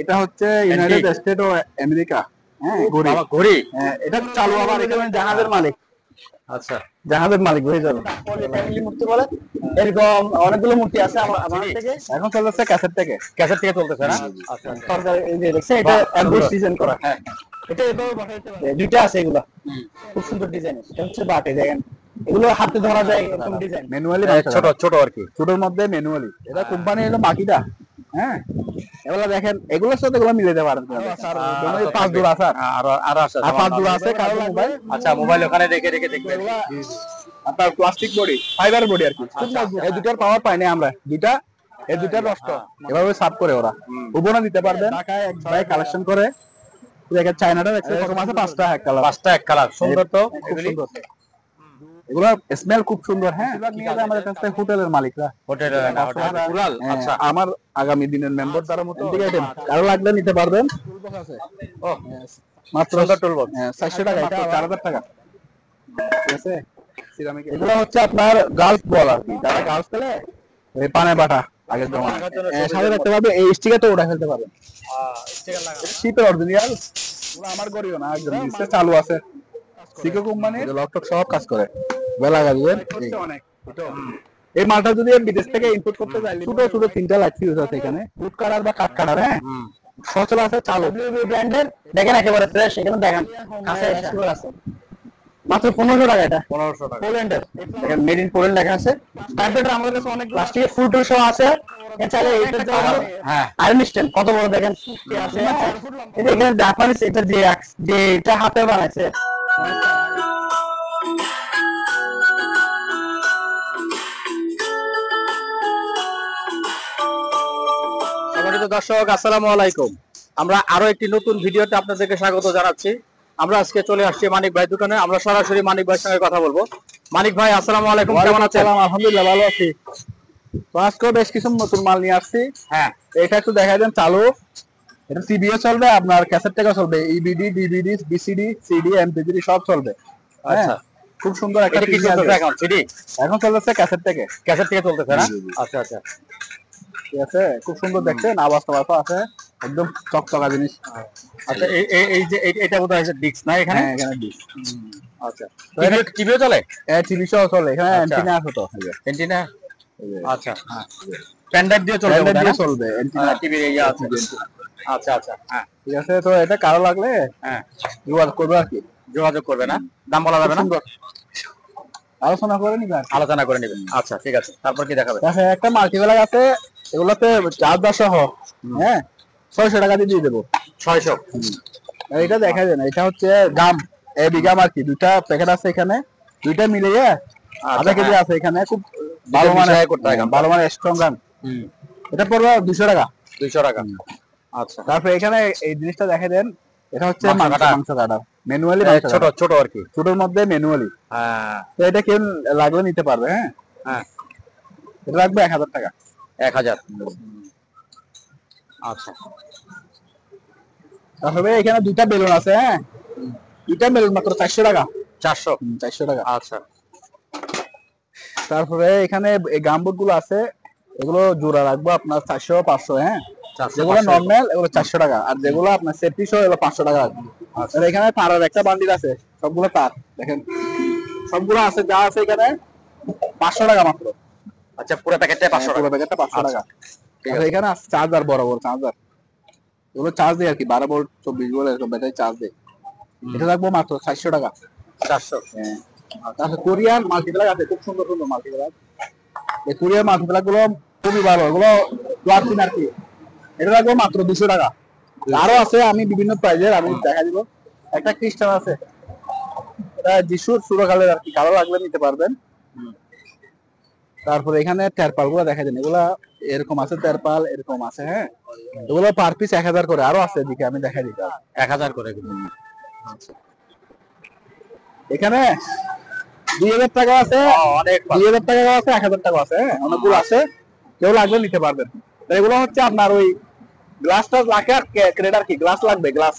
এটা হচ্ছে United state ও America. হ্যাঁ ঘড়ি ঘড়ি। এটা চালু আবার এখানে জাহাজের মালিক। আচ্ছা জাহাজের মালিক হয়ে যাবে। ফ্যামিলি মূর্তি বলে এরকম অনেকগুলো মূর্তি আছে আমার থেকে। এখন চলতেছে ক্যাসেট থেকে চলতেছে না? আচ্ছা সরকার এই যে দেখছে এটা অ্যাডভান্স ডিজাইন করা। হ্যাঁ এটা এভাবে বসাইতে পারে। দুইটা আছে এগুলো খুব সুন্দর ডিজাইন। এটা হচ্ছে বাটে দেখেন এগুলো হাতে ধরা যায় এরকম ডিজাইন ম্যানুয়ালি ছোট ছোট আর কি, ছোটর মধ্যে ম্যানুয়ালি। এটা কোম্পানি হলো মাকিটা। হ্যাঁ এগুলো দেখেন এগুলোর সাথে এগুলো মিলাতে পারেন। স্যার 5 জোড়া স্যার আর আছে 5 জোড়া আছে কারো মোবাইল। আচ্ছা মোবাইল ওখানে রেখে রেখে দেখবেন। আপনার প্লাস্টিক বডি ফাইবার বডি আর কি। এই দুটার পাওয়ার পাই না আমরা, দুইটা এই দুইটা নষ্ট এভাবে সাফ করে ওরা উপনা দিতে পারবেন। ঢাকায় এক ভাই কালেকশন করে দেখেন চায়নাটা দেখছে কত আছে 5টা এক কালার, 5টা এক কালার সুন্দর তো খুব সুন্দর। এগুলো স্মেল খুব সুন্দর। হ্যাঁ আমাদের কাছ থেকে হোটেলের মালিকরা হোটেলের না কুরাল। আচ্ছা আমার আগামী দিনের মেম্বার তার মতো ঠিক আছে কারো লাগলে নিতে পারবেন। ও মাত্র সুন্দর টুলবক্স 400 টাকা, এটা 4000 টাকা। ঠিক আছে এগুলো হচ্ছে আপনার গার্লস বল আর কি, যারা গার্লস খেলে এই পানে বাটা আগের জমা সাথে রাখতে পারবে। এই স্টিকার তো ওটা ফেলতে পারবে। স্টিকার লাগা শীতের অরিজিনাল ওগুলো আমার গড়িও না, একদম নিচে চালু আছে। সিকো কোম্পানির লকটক সব কাজ করে। বেলা গাজবে এই মালটা যদি বিদেশ থেকে ইম্পোর্ট করতে চাই ছোট ছোট 3টা লাইট ফিউজ আছে এখানে, ফুড কাটার বা কাট কাটার। হ্যাঁ সচল আছে চালু ব্র্যান্ডের দেখেন একেবারে ফ্রেশ। এখানে দেখেন কাছে স্টোর আছে মাত্র 1500 টাকা। এটা 1500 টাকা পোল্যান্ডের দেখেন মেড ইন পোল্যান্ড লেখা আছে। কার্পেটার আমাদের কাছে অনেক প্লাস্টিকের ফুড সহ আছে। এছাড়া এইটার জন্য আয়রন স্ট্যান্ড কত বড় দেখেন আছে। এটা এখানে জাপানিজ এটা যে এটা হাতে বানাইছে। সম্মানিত দর্শক আসসালামু আলাইকুম, আমরা আরো একটি নতুন ভিডিওতে আপনাদেরকে স্বাগত জানাচ্ছি। আমরা আজকে চলে আসছি মানিক ভাই দোকানে। আমরা সরাসরি মানিক ভাইয়ের সঙ্গে কথা বলবো। মানিক ভাই আসসালামু আলাইকুম, কেমন আছেন? আলহামদুলিল্লাহ ভালো আছি। তো আজকে বেশ কিছু নতুন মাল নিয়ে আসছি। হ্যাঁ এটা একটু দেখাই দেন চালু। এটা সিবিও চলবে, আপনার ক্যাসেট থেকে চলবে, EBD DVD BCD CD MP3 সব চলবে। আচ্ছা খুব সুন্দর একটা কি চলতেছে এখন? সিডি এখন চলতেছে ক্যাসেট থেকে চলতেছে না? আচ্ছা আচ্ছা ঠিক আছে খুব সুন্দর দেখছেন, আওয়াজ টাওয়াজ আছে একদম চকচকা জিনিস। আচ্ছা এই যে এটা বোধহয় ডিস্ক না এখানে? হ্যাঁ এখানে ডিস্ক। আচ্ছা টিভিও চলে? হ্যাঁ টিভি সহ চলে, এখানে অ্যান্টেনা আছে তো। অ্যান্টেনা আচ্ছা হ্যাঁ পেন ড্রাইভ দিয়ে চলবে? পেন ড্রাইভ দিয়ে চলবে, অ্যান্টেনা টিভির এই আছে। আচ্ছা আচ্ছা হ্যাঁ ঠিক আছে। তো এটা কারো লাগলে হ্যাঁ যোগাযোগ করবে আর কি। যোগাযোগ করবে না? দাম বলা যাবে না? আলোচনা করে নিবেন, আলোচনা করে নেবেন। আচ্ছা ঠিক আছে, তারপর কি দেখাবে? একটা মাল্টিপ্লাগ আছে এগুলোতে চার্জার সহ। হ্যাঁ 600 টাকা দিয়ে দেবো। 600? এটা দেখা যায় না, এটা হচ্ছে গাম বিগাম আর কি। দুইটা প্যাকেট আছে এখানে, দুইটা মিলিয়ে আধা কেজি আছে এখানে। খুব ভালো মানের ভালো মানের স্ট্রং গান। এটা পড়বে 200 টাকা। 200 টাকা আচ্ছা। তারপর এখানে এই জিনিসটা দেখা দেন, এটা হচ্ছে মাংস কাটার ম্যানুয়ালি, ছোট ছোট আর কি, ছোটর মধ্যে ম্যানুয়ালি। হ্যাঁ তো এটা কেউ লাগলে নিতে পারবে। হ্যাঁ হ্যাঁ এটা লাগবে 1000 টাকা। 1000 আচ্ছা। তারপরে এখানে দুইটা বেলুন আছে। হ্যাঁ দুইটা বেলুন মাত্র 400 টাকা। 400 টাকা আচ্ছা। তারপরে এখানে এই গামবুট গুলো আছে, এগুলো জোড়া রাখবো আপনার 400 500। হ্যাঁ যেগুলো নরমাল এগুলো 400 টাকা, আর যেগুলো আপনার সেফটি সহ এগুলো 500 টাকা রাখবো। আর এখানে তারের একটা বান্ডিল আছে, সবগুলো তার দেখেন সবগুলো আছে, যা আছে এখানে 500 টাকা মাত্র। আচ্ছা পুরো প্যাকেটটা 500 টাকা? পুরো প্যাকেটটা 500 টাকা। আর এখানে আছে চার্জার, বড় বড় চার্জার, এগুলো চার্জ দেয় আর কি, 12 ভোল্ট 24 ভোল্ট এরকম ব্যাটারি চার্জ দেয়। এটা রাখবো মাত্র 400 টাকা। 400 হ্যাঁ। তারপরে কোরিয়ান মাল্টিপ্লাগ আছে, খুব সুন্দর সুন্দর মাল্টিপ্লাগ। এই কোরিয়ান মাল্টিপ্লাগ গুলো খুবই ভালো, এগুলো প্লাটিন আর কি। এটা রাখবো মাত্র 200 টাকা। আরো আছে আমি বিভিন্ন প্রাইজের, আমি দেখা দিব। একটা খ্রিস্টান আছে, এটা যিশুর সুরকালের আর কি, কারো লাগলে নিতে পারবেন। তারপরে এখানে তেরপাল গুলো দেখা যায়, এগুলা এরকম আছে, তেরপাল এরকম আছে। হ্যাঁ এগুলো পার পিস 1000 করে। আরো আছে এদিকে, আমি দেখা দিই 1000 করে। এখানে 2000 টাকা আছে, অনেক 2000 টাকা আছে, 1000 টাকা আছে। হ্যাঁ অনেকগুলো আছে, কেউ লাগলে নিতে পারবেন। এগুলো হচ্ছে আপনার ওই গ্লাসটা রাখে আর ক্রেড আর কি, গ্লাস লাগবে, গ্লাস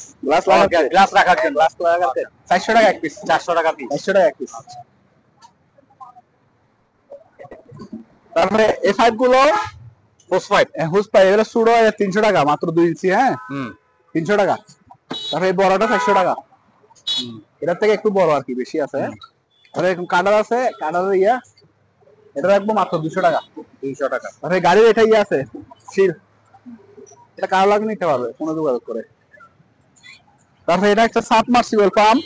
রাখার জন্য। গ্লাস লাগার 400 টাকা এক পিস। 400 টাকা পিস। 400 টাকা এক পিস। তারপরে এই পাইপ গুলো হোস পাইপ। হোস পাইপ এগুলো সুড়ো 300 টাকা মাত্র 2 ইঞ্চি। হ্যাঁ 300 টাকা। তারপরে এই বড়টা 400 টাকা। এটার থেকে একটু বড় আর কি, বেশি আছে। আর এরকম কাটার আছে, কাটারের ইয়া এটা রাখবো মাত্র 200 টাকা। 200 টাকা। আর এই গাড়ির এটা ইয়ে আছে সিল, এটা কারো লাগলে নিতে পারবে কোনো যোগাযোগ করে। তারপরে এটা একটা সাবমার্সিবল পাম্প,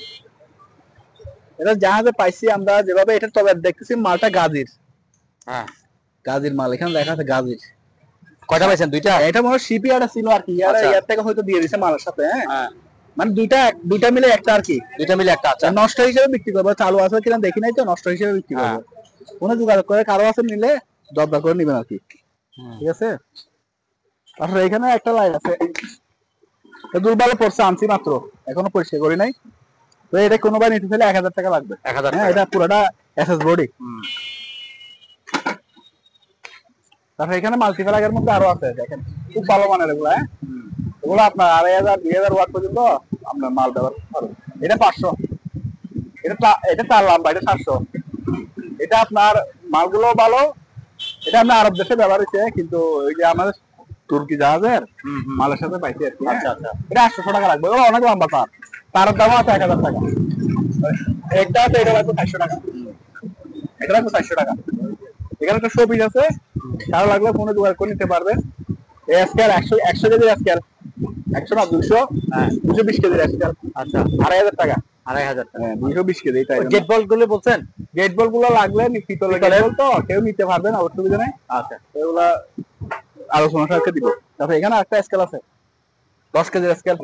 এটা জাহাজে পাইছি আমরা যেভাবে, এটা তবে দেখতেছি মালটা গাজীর। হ্যাঁ গাজীর মাল, এখানে লেখা আছে গাজীর। কয়টা পাইছেন? দুইটা? এটা মনে হয় শিপইয়ার্ডে ছিল আর কি, ইয়ার থেকে হয়তো দিয়ে দিছে মালের সাথে। হ্যাঁ মানে দুইটা মিলে একটা আর কি। দুইটা মিলে একটা। আচ্ছা নষ্ট হিসেবে বিক্রি করবো, চালু আছে কিনা দেখি নাই তো, নষ্ট হিসেবে বিক্রি করবো। কোনো যোগাযোগ করে কারো আছে নিলে দরদার করে নিবেন আর কি, ঠিক আছে। তারপরে এখানে একটা লাইট আছে, দুর্বল পড়ছে, আনছি মাত্র, এখনো পরিষ্কার করি নাই। তো এটা কোনো ভাই নিতে চাইলে 1000 টাকা লাগবে। 1000 হ্যাঁ, এটা পুরোটা এসএস বডি। তারপরে এখানে মাল্টিপ্লাগের মধ্যে আরো আছে, দেখেন খুব ভালো মানের এগুলো। হ্যাঁ, এগুলো আপনার 2500 2000 ওয়াট পর্যন্ত আপনার মাল ব্যবহার করতে পারবেন। এটা 500, এটা 4 লম্বা, এটা 700। এটা আপনার মালগুলো ভালো, এটা আমরা আরব দেশে ব্যবহার হচ্ছে, কিন্তু ওই যে আমাদের তুর্কি জাহাজের মালের সাথে পাইছি আর কি। আচ্ছা আচ্ছা। এটা 800 টাকা লাগবে, ওগুলো অনেক লম্বা তার, তারের দামও আছে 1000 টাকা। একটা আছে, এটা লাগবে 400 টাকা, এটা লাগবে 400 টাকা। এখানে একটা শোপিস আছে, কারো লাগলে ফোনে জোগাড় করে নিতে পারবেন। এই স্কেয়ার 100 কেজি স্কেয়ার, 100 না 200, 220 কেজি স্কেয়ার। আচ্ছা 2500 টাকা। 2500 টাকা। হ্যাঁ 220 কেজি। এটা গেট বল গুলো বলছেন? গেট বল গুলো লাগলে পিতলের গেট বল তো কেউ নিতে পারবেন, অসুবিধা নেই। আচ্ছা এগুলা আলোচনা সাপেক্ষে দিব। তারপরে এখানে একটা স্কেল আছে 10 কেজি স্কেল,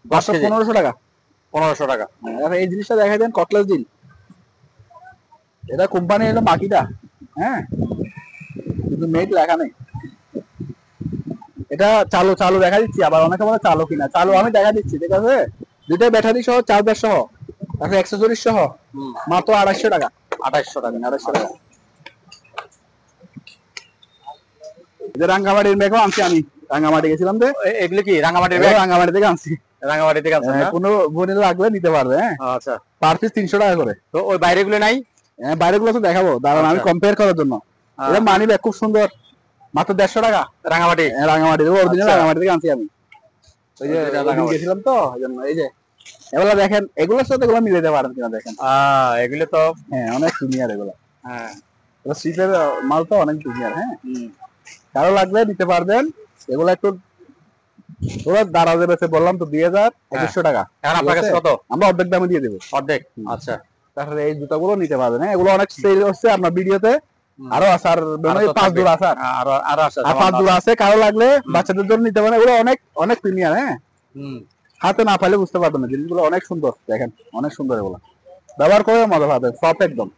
1500 টাকা। 1500 টাকা। এই জিনিসটা দেখাই দেন, কটলেস ডিল। এটা কোম্পানি হলো মাকিটা। হ্যাঁ, কিন্তু মেড লেখা নেই। এটা চালু চালু দেখা দিচ্ছি, আবার অনেকে বলে চালু কিনা, চালু আমি দেখা দিচ্ছি, ঠিক আছে। দুইটা ব্যাটারি সহ, চার্জার সহ, তারপরে অ্যাক্সেসরিজ সহ মাত্র 2800 টাকা। 2800 টাকা। 2800 টাকা। যে রাঙ্গামাটির মেঘও আনছি আমি, রাঙ্গামাটি গেছিলাম যে। এগুলো কি রাঙ্গামাটির? রাঙ্গামাটি থেকে আনছি। রাঙ্গামাটি থেকে আনছেন? কোনো বোনের লাগলে নিতে পারবে। হ্যাঁ আচ্ছা, পার পিস 300 টাকা করে। তো ওই বাইরে গুলো নাই? হ্যাঁ বাইরে গুলো তো দেখাবো, দাঁড়ান আমি কম্পেয়ার করার জন্য। এটা মানি ব্যাগ খুব সুন্দর, মাত্র 150 টাকা। রাঙ্গামাটি? রাঙ্গামাটি, অরিজিনাল রাঙ্গামাটি থেকে আনছি আমি। ওই যে গেছিলাম তো, এই জন্য। এই যে এগুলা দেখেন, এগুলোর সাথে এগুলো মিলাতে পারেন কিনা দেখেন। এগুলো তো হ্যাঁ অনেক জুনিয়র এগুলো। হ্যাঁ, শীতের মাল তো অনেক জুনিয়র। হ্যাঁ, কারো লাগলে নিতে পারবেন। এগুলো একটু ওরা দাঁড়াতে বেছে বললাম তো 2000-2100 টাকা। এখন আপনার কাছে কত? আমরা অর্ধেক দামে দিয়ে দেবো। অর্ধেক? আচ্ছা। তারপরে এই জুতাগুলো নিতে পারবেন। হ্যাঁ, এগুলো অনেক সেল হচ্ছে আপনার ভিডিওতে। আরো আছে, আর 5 জোড়া আছে, আরো আছে, আর 5 জোড়া আছে। কারো লাগলে বাচ্চাদের জন্য নিতে পারেন। এগুলো অনেক অনেক প্রিমিয়াম। হ্যাঁ, হাতে না পাইলে বুঝতে পারবেন না, জিনিসগুলো অনেক সুন্দর। দেখেন অনেক সুন্দর, এগুলো ব্যবহার করে মজা পাবেন, সফট একদম।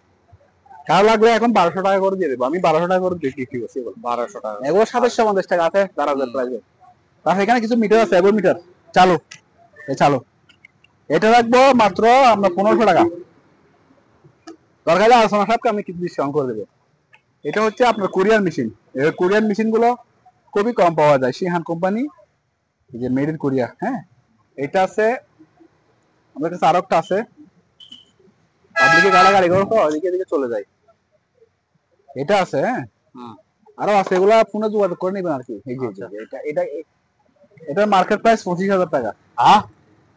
কারো লাগলে এখন 1200 টাকা করে দিয়ে দেবো আমি, 1200 টাকা করে বিক্রি করছি। 1200 টাকা। এগুলো 750 টাকা আছে, 4000 প্রাইসে। তারপর এখানে কিছু মিটার আছে, এগো মিটার চালু, এই চালু। এটা রাখবো মাত্র আমরা 1500 টাকা। দরকার হলে আলোচনা সাপকে আমি কিছু ডিসকাউন্ট করে দেবো। এটা হচ্ছে আপনার কোরিয়ান মেশিন। এই কোরিয়ান মেশিন গুলো খুবই কম পাওয়া যায়, সিহান কোম্পানি, যে মেড ইন কোরিয়া। হ্যাঁ, এটা আছে আমাদের কাছে, আরো একটা আছে। পাবলিকে গাড়াগাড়ি করো তো, এদিকে এদিকে চলে যায়। এটা আছে। হ্যাঁ, আরো আছে, এগুলা ফোনে যোগাযোগ করে নিবেন আর কি। এই যে এটা এটা এটার মার্কেট প্রাইস 25,000 টাকা।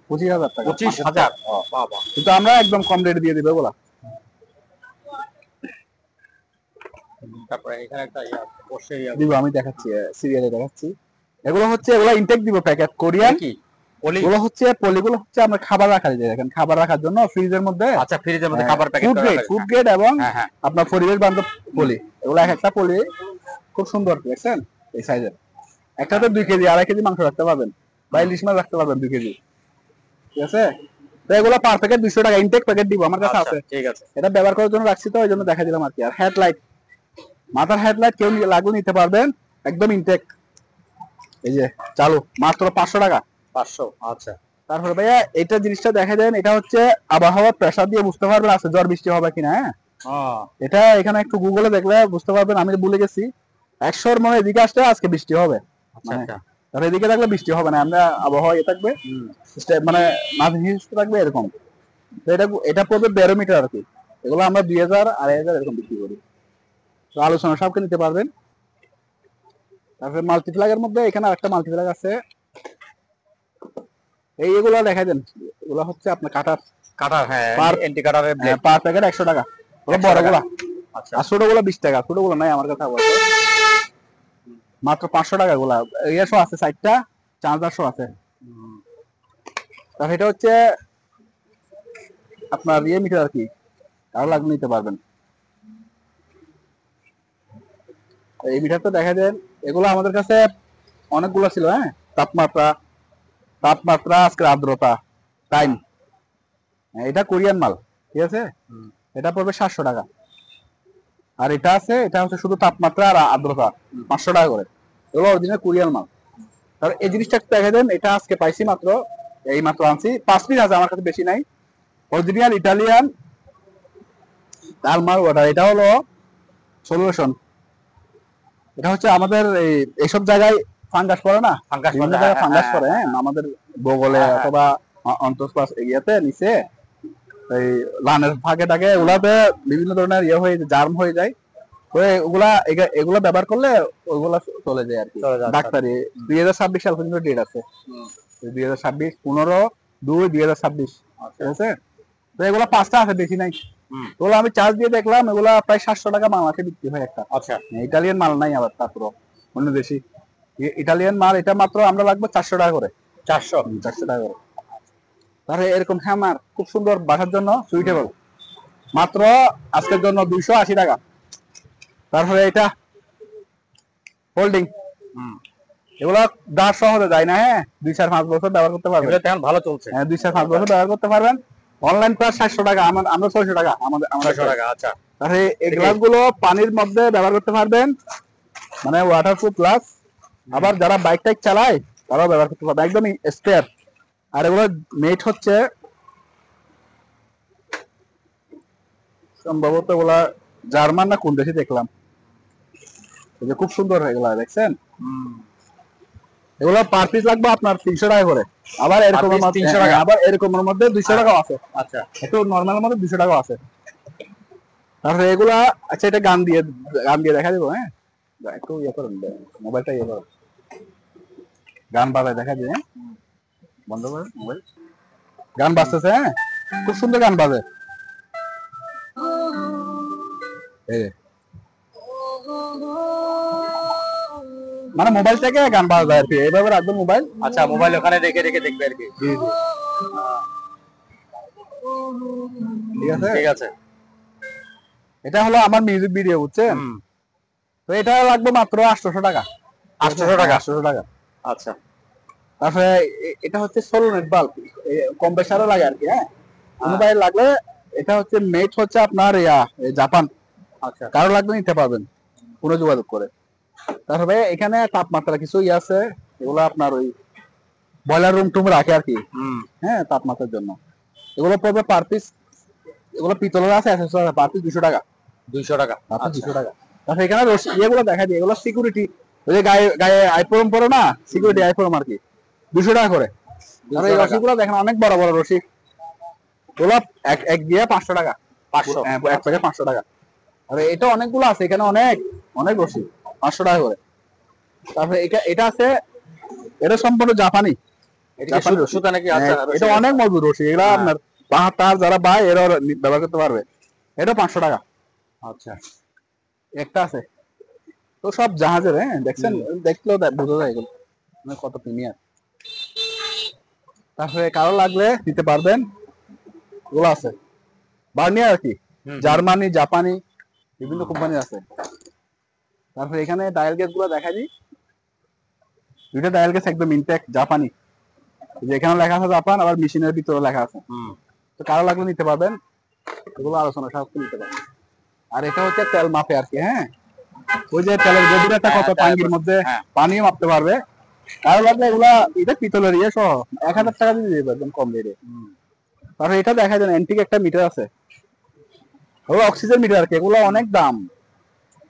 25,000 টাকা। 25,000? কিন্তু আমরা একদম কম রেটে দিয়ে দিব এগুলা। তারপরে এখানে একটা দিব, আমি দেখাচ্ছি, সিরিয়ালে দেখাচ্ছি। এগুলো হচ্ছে, এগুলো ইনটেক দিব প্যাকেট কোরিয়ান। কি এগুলো হচ্ছে পলিগুলো হচ্ছে আমরা খাবার রাখার, যে দেখেন খাবার রাখার জন্য ফ্রিজের মধ্যে। আচ্ছা, ফ্রিজের মধ্যে খাবার প্যাকেট ফুড করা গ্রেড, থাকে। ফুড গ্রেড এবং হ্যাঁ। আপনার পরিবেশ বান্ধব পলি। এগুলো এক একটা পলি খুব সুন্দর, দেখছেন এই সাইজের। একটাতে 2 কেজি 2.5 কেজি মাংস রাখতে পারবেন, বা ইলিশ মাছ রাখতে পারবেন 2 কেজি, ঠিক আছে। তো এগুলো পার প্যাকেট 200 টাকা, ইনটেক প্যাকেট দিব, আমার কাছে আছে। ঠিক আছে, এটা ব্যবহার করার জন্য রাখছি, তো ওই জন্য দেখা দিলাম আর কি। আর হেডলাইট, মাথার হেডলাইট কেউ লাগলে নিতে পারবেন, একদম ইনটেক। এই যে চালু, মাত্র 500 টাকা। 500? আচ্ছা। তারপরে ভাইয়া এটা জিনিসটা দেখা দেন, এটা হচ্ছে আবহাওয়ার প্রেসার দিয়ে বুঝতে পারবেন আছে ঝড় বৃষ্টি হবে কিনা। হ্যাঁ, এটা এখানে একটু গুগলে দেখলে বুঝতে পারবেন, আমি ভুলে গেছি। 100 মানে এদিকে আসলে আজকে বৃষ্টি হবে, তাহলে এদিকে থাকলে বৃষ্টি হবে না, আমরা আবহাওয়া থাকবে, মানে মাঝে থাকবে এরকম। তো এটা পড়বে ব্যারোমিটার আর কি। এগুলো আমরা 2000 2500 এরকম বিক্রি করি। তো আলোচনা সবকে নিতে পারবেন। তারপরে মাল্টিপ্লাগের মধ্যে এখানে আরেকটা মাল্টিপ্লাগ আছে, এগুলো দেখাই দেন। এগুলো হচ্ছে আপনার কাটার হ্যাঁ, পার এন্টি কাটারের ব্লেড পার প্যাকেট 100 টাকা। ওগুলো 100 টাকা। বড়গুলা। আচ্ছা আর ছোটগুলো 20 টাকা। ছোটগুলো নাই আমার কাছে বলতে, মাত্র 500 টাকা গুলা। ইয়েশো আছে 60টা, চার্জারশো আছে। তারপর এটা হচ্ছে আপনার ইয়ে মিটার আর কি, কারো লাগলে নিতে পারবেন। এই মিটারটা দেখা দেন। এগুলো আমাদের কাছে অনেকগুলো ছিল। হ্যাঁ, তাপমাত্রা আজকের আর্দ্রতা টাইম, এটা কোরিয়ান মাল, ঠিক আছে। এটা পড়বে 700 টাকা। আর এটা আছে, এটা হচ্ছে শুধু তাপমাত্রা আর আর্দ্রতা, 500 টাকা করে। এগুলো অরিজিনাল কোরিয়ান মাল। তার এই জিনিসটা দেখা দেন। এটা আজকে পাইছি মাত্র, এই মাত্র আনছি, 5 পিস আছে আমার কাছে, বেশি নাই। অরিজিনাল ইটালিয়ান ডালমার ওয়াটার। এটা হলো সলিউশন। এটা হচ্ছে আমাদের এইসব জায়গায় ফাঙ্গাস পড়ে না, বিভিন্ন জায়গায় ফাঙ্গাস পড়ে। হ্যাঁ, আমাদের বগলে অথবা অন্তঃশ্বাস এরিয়াতে নিচে এই লানের ফাঁকে টাকে ওগুলাতে বিভিন্ন ধরনের ইয়ে হয়ে জার্ম হয়ে যায়। তো এগুলা ব্যবহার করলে ওইগুলা চলে যায় আর কি। ডাক্তারি 2026 সাল পর্যন্ত ডেট আছে। 2026 15/2/2026, ঠিক আছে। তো এগুলা 5টা আছে, বেশি নাই। ওগুলো আমি চার্জ দিয়ে দেখলাম, এগুলা প্রায় 700 টাকা বাংলাদেশে বিক্রি হয় একটা। আচ্ছা, ইটালিয়ান মাল নাই আবার, তারপর অন্য দেশি ইটালিয়ান মাল। এটা মাত্র আমরা লাগবে 400 টাকা করে। 400 টাকা করে। তাহলে এরকম হ্যামার খুব সুন্দর, বাসার জন্য সুইটেবল, মাত্র আজকের জন্য 280 টাকা। তারপরে এটা হোল্ডিং, এগুলো দাঁড় সহজে যায় না। হ্যাঁ, 2-4-5 বছর ব্যবহার করতে পারবেন। এখন ভালো চলছে। হ্যাঁ, 2-4-5 বছর ব্যবহার করতে পারবেন। অনলাইন প্রাইস 700 টাকা, আমরা 600 টাকা। আমাদের 600 টাকা। আচ্ছা, তাহলে এই গ্লাস গুলো পানির মধ্যে ব্যবহার করতে পারবেন, মানে ওয়াটারপ্রুফ গ্লাস। আবার যারা বাইক টাইক চালায় তারাও ব্যবহার করতে পারবে, একদম স্পেয়ার। আর এগুলো মেট হচ্ছে সম্ভবত ওগুলা জার্মান না কোন দেশে দেখলাম, খুব সুন্দর এগুলা, দেখছেন। এগুলো পার পিস লাগবে আপনার 300 টাকা করে। আবার এরকম 300 টাকা, আবার এরকমের মধ্যে 200 টাকাও আছে। আচ্ছা, একটু নরমালের মধ্যে 200 টাকাও আছে। তারপরে এগুলা, আচ্ছা এটা গান দিয়ে দেখা দিব। হ্যাঁ, একটু ইয়ে করুন, মোবাইলটা ইয়ে করুন, গান বাজায় দেখা যায়। বন্ধ করেন মোবাইল, গান বাজতেছে। হ্যাঁ, খুব সুন্দর গান বাজে। মানে মোবাইল থেকে গান বাজা যায় আর কি, এইভাবে রাখবেন মোবাইল। আচ্ছা, মোবাইল ওখানে রেখে দেখবে আর কি। ঠিক আছে। এটা হলো আমার মিউজিক ভিডিও, বুঝছেন। তো এটা লাগবে মাত্র 800 টাকা। 800 টাকা। 800 টাকা। আচ্ছা, তারপরে এটা হচ্ছে সোলোনেট বাল্ব, কম্প্রেসারও লাগে আর কি। হ্যাঁ, মোবাইল লাগলে এটা হচ্ছে মেট হচ্ছে আপনার জাপান। আচ্ছা, কারো লাগলে নিতে পারবেন কোনো যোগাযোগ করে। তারপরে এখানে তাপমাত্রা কিছু আছে, এগুলো আপনার ওই বয়লার রুম টুম রাখে আর কি। হ্যাঁ, তাপমাত্রার জন্য এগুলো পড়বে পার পিস। এগুলো পিতলের আছে, পার পিস 200 টাকা। 200 টাকা। 200 টাকা। তারপরে এখানে ইয়েগুলো দেখা যায়, এগুলো সিকিউরিটি, ওই যে গায়ে গায়ে আইফোন পরে না, সিকিউরিটি আইফোন আর কি, 200 টাকা করে। আর এই রশিগুলো দেখেন অনেক বড় বড় রশি, ওগুলো এক দিয়ে 500 টাকা। 500, এক প্যাকেট 500 টাকা। আর এটা অনেকগুলো আছে এখানে, অনেক অনেক রশি, 500 টাকা করে। তারপরে এটা আছে, এটা সম্পূর্ণ জাপানি। সুতা নাকি? আচ্ছা, এটা অনেক মজবুত রশি, এগুলা আপনার তার যারা বাই এরা ব্যবহার করতে পারবে। এটা 500 টাকা। আচ্ছা, একটা আছে তো সব জাহাজের। হ্যাঁ, দেখছেন, দেখলেও বোঝা যায় এগুলো কত প্রিমিয়ার। তারপরে কারো লাগলে দিতে পারবেন, এগুলো আছে বার্নিয়ার আর কি, জার্মানি জাপানি বিভিন্ন কোম্পানি আছে। তারপরে এখানে ডায়াল গেজ গুলো দেখা দিই, দুইটা ডায়াল গেজ একদম ইনটেক জাপানি, যেখানে লেখা আছে জাপান, আবার মেশিনের ভিতরে লেখা আছে। তো কারো লাগলে নিতে পারবেন, এগুলো আলোচনা সাহায্যে নিতে পারবেন। আর এটা হচ্ছে তেল মাপে আর কি। হ্যাঁ, ওই যে তেলের গভীরতা কত, টাঙ্গির মধ্যে পানিও মাপতে পারবে। কারো লাগলে এগুলা, এটা পিতলের ইয়ে সহ 1000 টাকা দিয়ে দিবে একদম কম রেটে। তারপরে এটা দেখা যায় এন্টিক একটা মিটার আছে, ওগুলো অক্সিজেন মিটার আর কি, এগুলো অনেক দাম,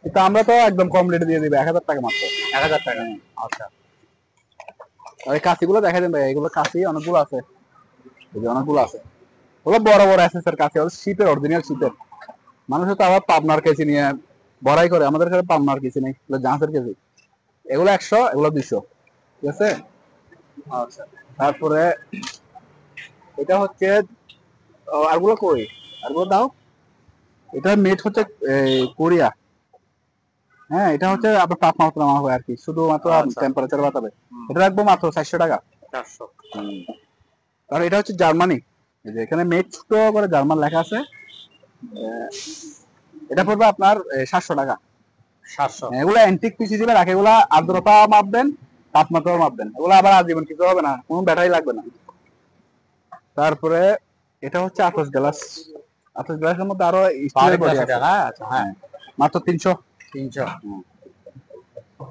কিন্তু আমরা তো একদম কম রেটে দিয়ে দিবে 1000 টাকা মাত্র। 1000 টাকা। আচ্ছা, আর এই কাঁচিগুলো দেখা দেন ভাই, এগুলো কাঁচি অনেকগুলো আছে, এই যে অনেকগুলো আছে। ওগুলো বড় বড় এসএসআর কাঁচি, ওগুলো শীতের, অরিজিনাল শীতের। মানুষ তো আবার পাবনার কেজি নিয়ে বড়াই করে, আমাদের কাছে পাবনার কেজি নেই, জাহাজের কেজি। এগুলো 100, এগুলো 200, ঠিক আছে। আচ্ছা তারপরে এটা হচ্ছে আরগুলো কই, আরগুলো দাও। এটা মেড হচ্ছে কোরিয়া। হ্যাঁ, এটা হচ্ছে আপনার তাপমাত্রা মাপা আর কি, শুধুমাত্র আচ্ছা। টেম্পারেচার বাতাবে। এটা রাখবো মাত্র 400 টাকা। 400। আর এটা হচ্ছে জার্মানি, এই যে এখানে মেড ছোট করে জার্মান লেখা আছে। এটা পড়বে আপনার 700 টাকা। 700। এগুলো অ্যান্টিক পিস হিসেবে রাখে, এগুলা আর্দ্রতা মাপবেন, তাপমাত্রাও মাপবেন, এগুলো আবার আজীবন কিছু হবে না, কোনো ব্যাটারি লাগবে না। তারপরে এটা হচ্ছে আতস গ্লাস। আতস গ্লাসের মধ্যে আরো স্টিলের বডি আছে। আচ্ছা হ্যাঁ, মাত্র 300। 300।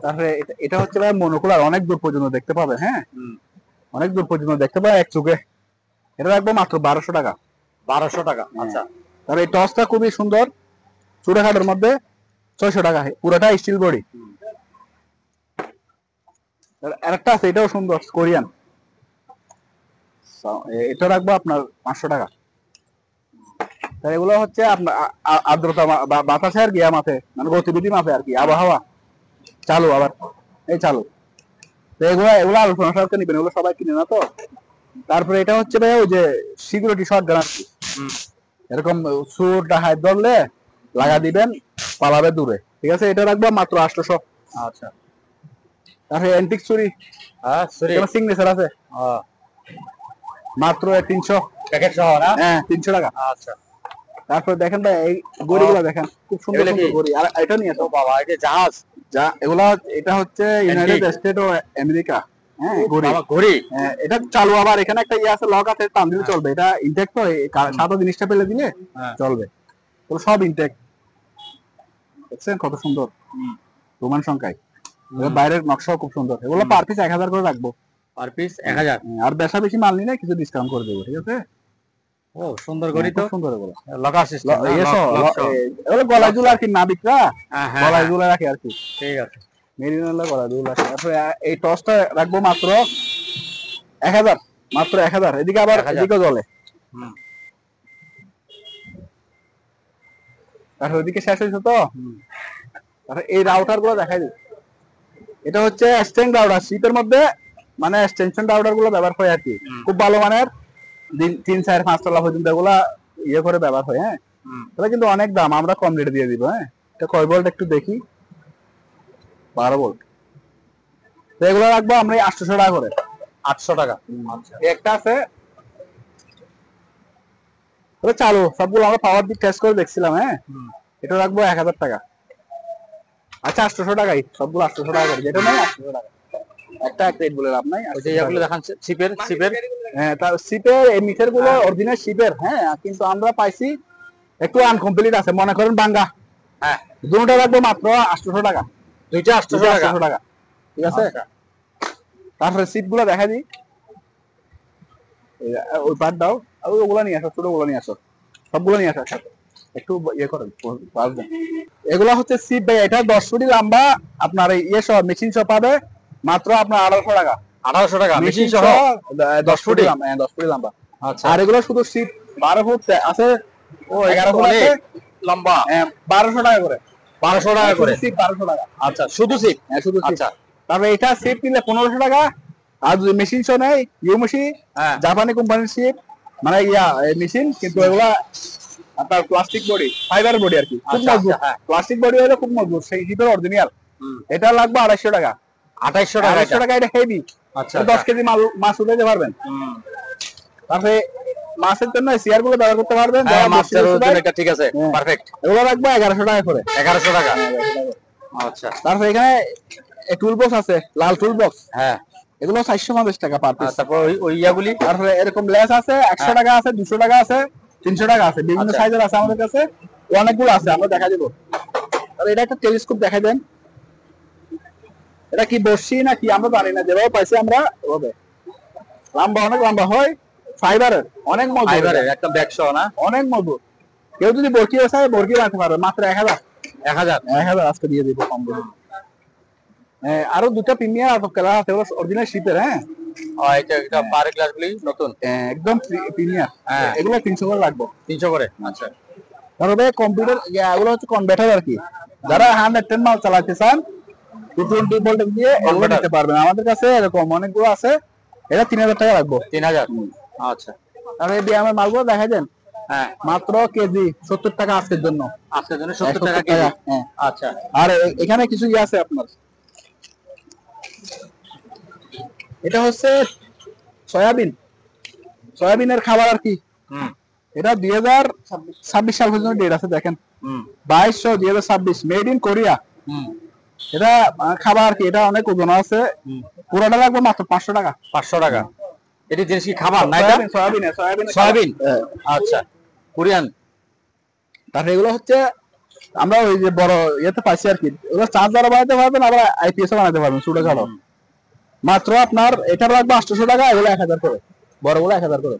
তারপরে এটা হচ্ছে ভাই মনোকুলার, অনেক দূর পর্যন্ত দেখতে পাবে। হ্যাঁ, অনেক দূর পর্যন্ত দেখতে পাবে এক চোখে। এটা রাখবো মাত্র 1200 টাকা। 1200 টাকা। আচ্ছা। তারপরে এই টসটা খুবই সুন্দর, চূড়াখাটের মধ্যে 600 টাকা, পুরোটা স্টিল বডি। আরেকটা আছে, এটাও সুন্দর, কোরিয়ান। এটা রাখবো আপনার 500 টাকা। এগুলো হচ্ছে আপনার আর্দ্রতা বাতাসে আর কি মাপে, মানে গতিবিধি মাপে আর কি, আবহাওয়া। চালু আবার এই চালু। তো এগুলো আলোচনা সাপেক্ষে নিবেন, এগুলো সবাই কিনে না তো। তারপরে এটা হচ্ছে ভাই ওই যে সিকিউরিটি শটগান আর কি, এরকম সুর ডাহাই ধরলে লাগা দিবেন, পালাবে দূরে, ঠিক আছে। এটা রাখবো মাত্র 800। আচ্ছা। তারপরে অ্যান্টিক ছুরি, হ্যাঁ ছুরি, সিগনেচার আছে, মাত্র 300 প্যাকেট সহ না? হ্যাঁ, 300 টাকা। আচ্ছা। তারপর দেখেন ভাই এই গড়িগুলো দেখেন, খুব সুন্দর সুন্দর গড়ি। আর এটা নিয়ে ও বাবা, এটা জাহাজ। যা এগুলা, এটা হচ্ছে ইউনাইটেড স্টেট ও আমেরিকা। হ্যাঁ, ঘড়ি। ঘড়ি। এটা চালু, আবার এখানে একটা ইয়ে আছে, লক আছে, টান দিলে চলবে। এটা ইনটেক তো, সাদা জিনিসটা ফেলে দিলে চলবে। তো সব ইনটেক। দেখছেন কত সুন্দর রোমান সংখ্যায়, বাইরের নকশাও খুব সুন্দর। এগুলো পার পিস 1000 করে রাখবো। Per piece 1000। আর বেশা বেশি মাল নিলে কিছু ডিসকাউন্ট করে দেবো, ঠিক আছে। ও সুন্দর ঘড়ি তো, সুন্দর এগুলো। লকার সিস্টেম, এগুলো গলায় ঝুলা আর কি, নাবিকরা গলায় ঝুলা রাখে আর কি। ঠিক আছে, মেরিনালা গলায় ঝুলা রাখে। তারপরে এই টসটা রাখবো মাত্র 1000, মাত্র 1000। এদিকে আবার এদিকে জ্বলে। তারপর ওইদিকে শেষ হয়েছে তো। তারপরে এই রাউটার গুলো দেখাই দিই। এটা হচ্ছে এক্সটেন্ড রাউটার, শীতের মধ্যে মানে এক্সটেনশন রাউটার গুলো ব্যবহার হয় আর কি, খুব ভালো মানের। 3, 4, 5 তলা পর্যন্ত এগুলা ইয়ে করে ব্যবহার হয়। হ্যাঁ, এটা কিন্তু অনেক দাম, আমরা কম রেটে দিয়ে দিব। হ্যাঁ, এটা কয় ভোল্ট একটু দেখি, 12 ভোল্ট। তো এগুলো রাখবো আমরা 800 টাকা করে। 800 টাকা। একটা আছে চালু, সবগুলো আমরা পাওয়ার দিয়ে টেস্ট করে দেখছিলাম। হ্যাঁ, এটা রাখবো 1000 টাকা। আচ্ছা, 800 টাকাই সবগুলো, 800 টাকা করে, যেটা নাই 800 টাকা। একটা এক রেট বলে লাভ নাই। ওই যে এগুলো দেখান শিপের। হ্যাঁ, তার শিপের এই মিটার গুলো অরিজিনাল শিপের। হ্যাঁ, কিন্তু আমরা পাইছি একটু আনকমপ্লিট আছে, মনে করেন বাঙ্গা। হ্যাঁ, দুটোটা রাখবো মাত্র 800 টাকা। দুইটা 800 টাকা, ঠিক আছে। তারপরে সিট গুলো দেখা দিই, ওই পার্ট দাও, আর ওগুলো নিয়ে আসো, ছোট গুলো নিয়ে আসো, সবগুলো নিয়ে আসো একসাথে, একটু ইয়ে করেন। এগুলো হচ্ছে সিট ভাই, এটা 10 ফুটি লম্বা, আপনার ইয়ে সহ মেশিন সহ পাবে মাত্র আপনার 1800 টাকা। 1800 টাকা মেশিন সহ, 10 ফুটি লম্বা। হ্যাঁ, 10 ফুটি লম্বা। আচ্ছা। আর এগুলো শুধু সিট 12 ফুট আছে, ও 11 ফুট আছে লম্বা। 1200 টাকা করে। 1200 টাকা করে সিট, 1200 টাকা। আচ্ছা, শুধু সিট? হ্যাঁ, শুধু সিট। আচ্ছা। তারপরে এটা সিট কিনলে 1500 টাকা। আর যদি মেশিন সহ নেয়, ইউমুশি জাপানি কোম্পানির সিট, মানে ইয়া মেশিন, কিন্তু এগুলা আপনার প্লাস্টিক বডি, ফাইবার বডি আর কি, খুব মজবুত। প্লাস্টিক বডি হলে খুব মজবুত, সেই হিটার অরিজিনাল। এটা লাগবে 250 টাকা। 2800 টাকা। 250 টাকা, এটা হেভি। আচ্ছা, 10 কেজি মাছ উঠাতে পারবেন। তারপরে মাছের জন্য সিয়ার গুলো ব্যবহার করতে পারবেন। এটা ঠিক আছে, পারফেক্ট। এগুলো রাখবো 1100 টাকা করে। 1100 টাকা। আচ্ছা। তারপরে এখানে টুল বক্স আছে, লাল টুল বক্স। হ্যাঁ, এগুলো 450 টাকা পার পিস। তারপর ওই ইয়াগুলি, তারপরে এরকম লেস আছে, 100 টাকা আছে, 200 টাকা আছে, 300 টাকা আছে, বিভিন্ন সাইজের আছে আমাদের কাছে, অনেকগুলো আছে, আমরা দেখা দিব। আর এটা একটা টেলিস্কোপ দেখাই দেন। এটা কি বর্ষি না কি আমরা জানি না, যেভাবে পাইছি আমরা ওভাবে। লম্বা, অনেক লম্বা হয়, ফাইবারের, অনেক মজবুত। ফাইবারের একদম ব্যাকশো না, অনেক মজবুত। কেউ যদি বরকি চায় বরকি রাখতে পারবে, মাত্র 1000। 1000 আজকে দিয়ে দিব কম করে। আরো দুটো প্রিমিয়ার আউট অফ কালার আছে, ওগুলো অরিজিনাল শিপের। হ্যাঁ, এটা পার গ্লাসগুলি নতুন, একদম প্রিমিয়ার। এগুলো 300 করে লাগবে। 300 করে। আচ্ছা। তারপরে কম্পিউটার, এগুলো হচ্ছে কনভার্টার আর কি, যারা 110 মাল চালাতে চান 220 ভোল্টেজ দিয়ে এগুলো নিতে পারবেন। আমাদের কাছে এরকম অনেকগুলো আছে, এটা 3000 টাকা রাখবো। 3000। আচ্ছা, তাহলে এই বিয়ামের মালগুলো দেখা দেন। হ্যাঁ, মাত্র কেজি 70 টাকা আজকের জন্য। আজকের জন্য 70 টাকা কেজি। হ্যাঁ, আচ্ছা। আর এখানে কিছু আছে আপনার, এটা হচ্ছে সয়াবিনের খাবার আর কি। এটা 2026 সাল পর্যন্ত ডেট আছে, দেখেন 22/2026, মেড ইন কোরিয়া। এটা খাবার আর কি, এটা অনেক ওজন আছে। পুরোটা লাগবে মাত্র 500 টাকা। 500 টাকা। এটা জিনিস কি খাবার না? এটা সয়াবিন। আচ্ছা, কোরিয়ান। তারপরে এগুলো হচ্ছে আমরা ওই যে বড় ইয়েতে পাইছি আর কি, এগুলো চার্জার বানাতে পারবেন, আবার আইপিএস বানাতে পারবেন ছোট খাটো। মাত্র আপনার এটা লাগবে 800 টাকা, এগুলো 1000 করে, বড়গুলো 1000 করে।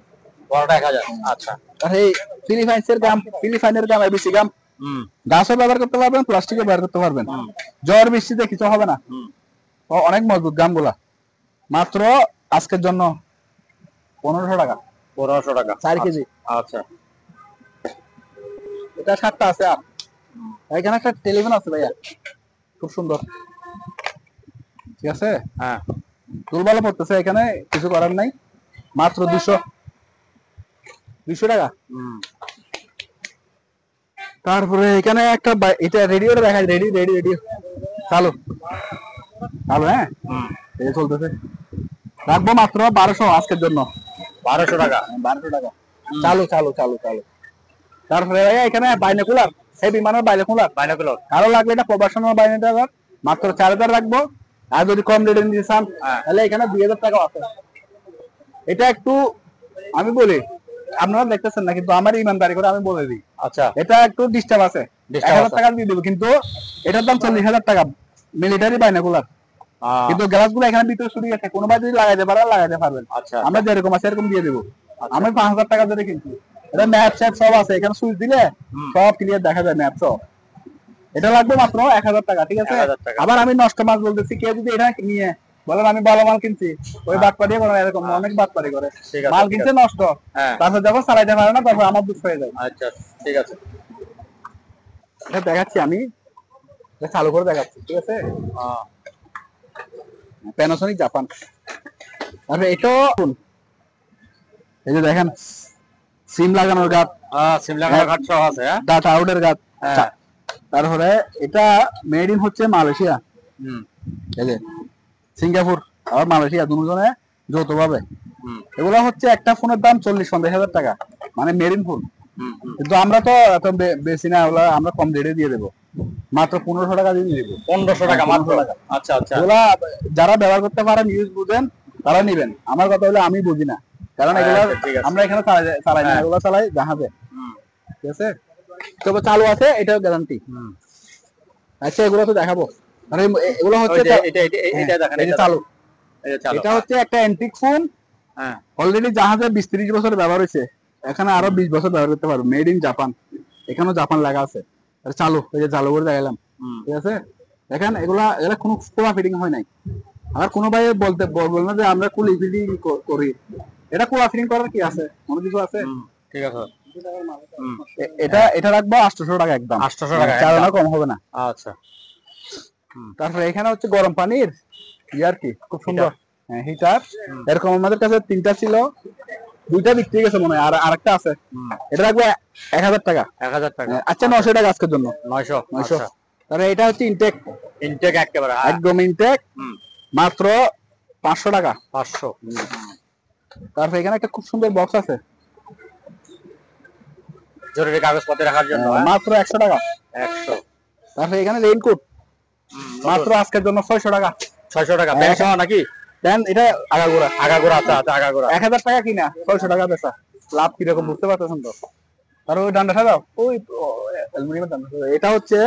বড়টা 1000। আচ্ছা। আর এই ফিলিপাইনের গাম, এবিসি গাম, গাছও ব্যবহার করতে পারবেন, প্লাস্টিকও ব্যবহার করতে পারবেন। জ্বর বৃষ্টিতে কিছু হবে না, অনেক মজবুত গামগুলা। মাত্র আজকের জন্য 1500 টাকা। 1500 টাকা 4 কেজি। আচ্ছা, এটা 7টা আছে। আর এখানে একটা টেলিফোন আছে ভাইয়া, খুব সুন্দর, ঠিক আছে। হ্যাঁ, তুলবালো পড়তেছে, এখানে কিছু করার নাই। মাত্র 200 টাকা। তারপরে এখানে একটা এটা রেডিওটা দেখায়, রেডিও চালু। হ্যাঁ, এই চলতেছে, রাখবো মাত্র 1200 আজকের জন্য। 1200 টাকা। 1200 টাকা চালু। তারপরে এখানে বাইনোকুলার, সেই বিমানের বাইনোকুলার কারো লাগলে এটা প্রবাসনাল বাইনোকুলার, মাত্র 4000 রাখবো। আর যদি কম রেটে নিতে চান তাহলে এখানে 2000 টাকা আছে। এটা একটু আমি বলি, আপনারা দেখতেছেন না, কিন্তু আমার ইমানদারি করে আমি বলে দিই। আচ্ছা, এটা একটু ডিস্টার্ব আছে, 1000 টাকা দিয়ে দিব, কিন্তু এটার দাম 40,000 টাকা, মিলিটারি বাইনোকুলার। কিন্তু গ্লাসগুলো এখানে ভিতরে শুরু গেছে, কোনো ভাই যদি লাগাইতে পারে লাগাইতে পারবেন। আচ্ছা, আমরা যেরকম আছে এরকম দিয়ে দেবো। আমি 5000 টাকা ধরে কিনছি। এটা ম্যাপ স্যাপ সব আছে, এখানে সুইচ দিলে সব ক্লিয়ার দেখা যায়, ম্যাপ সব। এটা লাগবে মাত্র 1000 টাকা, ঠিক আছে। আবার আমি নষ্ট মাল বলতেছি, কেউ যদি এটা নিয়ে বলেন আমি ভালো মাল কিনছি, ওই বাটপাড়ি করে, এরকম অনেক বাটপাড়ি করে, মাল কিনছে নষ্ট, তারপর যখন চালাইতে পারে না, তারপর আমার দুঃখ হয়ে যায়। আচ্ছা, ঠিক আছে, এটা দেখাচ্ছি আমি, চালু করে দেখাচ্ছি, ঠিক আছে। Panasonic Japan. তারপরে এটাও এই যে দেখেন, সিম লাগানোর গাত, সহ আছে। ডাটা আউটের গাত। তারপরে এটা মেড ইন হচ্ছে মালয়েশিয়া, এই যে সিঙ্গাপুর আর মালয়েশিয়া দুজনে যৌথভাবে। এগুলো হচ্ছে একটা ফোনের দাম 40-50 হাজার টাকা, মানে মেড ইন ফোন। কিন্তু আমরা তো এত বেশি না, ওগুলা আমরা কম রেটে দিয়ে দেবো, মাত্র 1500 টাকা দিয়ে দেবো। 1500 টাকা মাত্র। আচ্ছা, এগুলা যারা ব্যবহার করতে পারেন, ইউজ বুঝেন, তারা নিবেন। আমার কথা হলো আমি বুঝি না, কারণ এগুলো আমরা এখানে চালাই না, এগুলো চালাই জাহাজে, ঠিক আছে। তবে চালু আছে, এটাও গ্যারান্টি। আচ্ছা, এগুলো তো দেখাবো। মানে এগুলো হচ্ছে চালু, এটা হচ্ছে একটা অ্যান্টিক ফোন। অলরেডি জাহাজে 20-30 বছর ব্যবহার হয়েছে, এখানে আরো 20 বছর ব্যবহার করতে পারবো। মেড ইন জাপান, এখানেও জাপান লেখা আছে। চালু, এই যে চালু করে দেখালাম, ঠিক আছে। দেখেন এগুলা কোনো কোলা ফিটিং হয় নাই। আর কোনো ভাই বলবো না যে আমরা কুলি ফিটিং করি, এটা কোলা ফিটিং করার কি আছে, কোনো কিছু আছে? ঠিক আছে। এটা রাখবো 800 টাকা একদম। 800 টাকা, চালানো কম হবে না। আচ্ছা। তারপরে এখানে হচ্ছে গরম পানির ইয়ার কি, খুব সুন্দর হিটার। এরকম আমাদের কাছে 3টা ছিল, 2টা বিক্রি গেছে মনে হয়, আর আরেকটা আছে। এটা রাখবো 1000 টাকা। 1000 টাকা। আচ্ছা, 900 টাকা আজকের জন্য। 900। তাহলে এটা হচ্ছে ইনটেক একেবারে একদম ইনটেক, মাত্র 500 টাকা। 500। তারপরে এখানে একটা খুব সুন্দর বক্স আছে, জরুরি কাগজপত্র রাখার জন্য, মাত্র 100 টাকা। 100। তারপরে এখানে রেইনকোট, মাত্র আজকের জন্য 600 টাকা। 600 টাকা প্যান্ট সহ নাকি? প্যান্ট এটা আগাগোড়া। আচ্ছা, আগাগোড়া 1000 টাকা কিনা, 600 টাকা বেচা। লাভ কিরকম বুঝতে পারতেছেন তো। আর ওই ডান্ডা সাজাও, ওই অ্যালুমিনিয়ামের ডান্ডা সাজাও। এটা হচ্ছে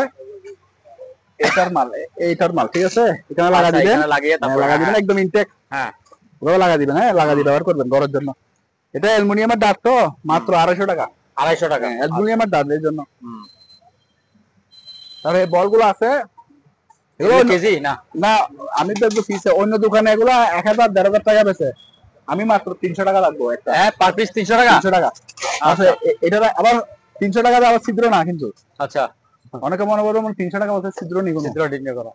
এইটার মাল, ঠিক আছে। এখানে লাগা দিবেন, লাগা দিবেন একদম ইনটেক। ওগুলো লাগা দিবেন, লাগা দিয়ে ব্যবহার করবেন ঘরের জন্য। এটা অ্যালুমিনিয়ামের ডাট তো, মাত্র 250 টাকা। 250 টাকা অ্যালুমিনিয়ামের ডাট, এর জন্য। তাহলে বলগুলো আছে, কেজি না আমি তো একটু পিসে, অন্য দোকানে এগুলো 1000-1500 টাকা বেচে, আমি মাত্র 300 টাকা রাখবো একটা। পার পিস 300 টাকা। 300 টাকা। আচ্ছা, এটা আবার 300 টাকা আবার ছিদ্র না কিন্তু। আচ্ছা, অনেকে মনে করবে 300 টাকা বলতে ছিদ্র নিব, ছিদ্র ডিঙ্গে করা।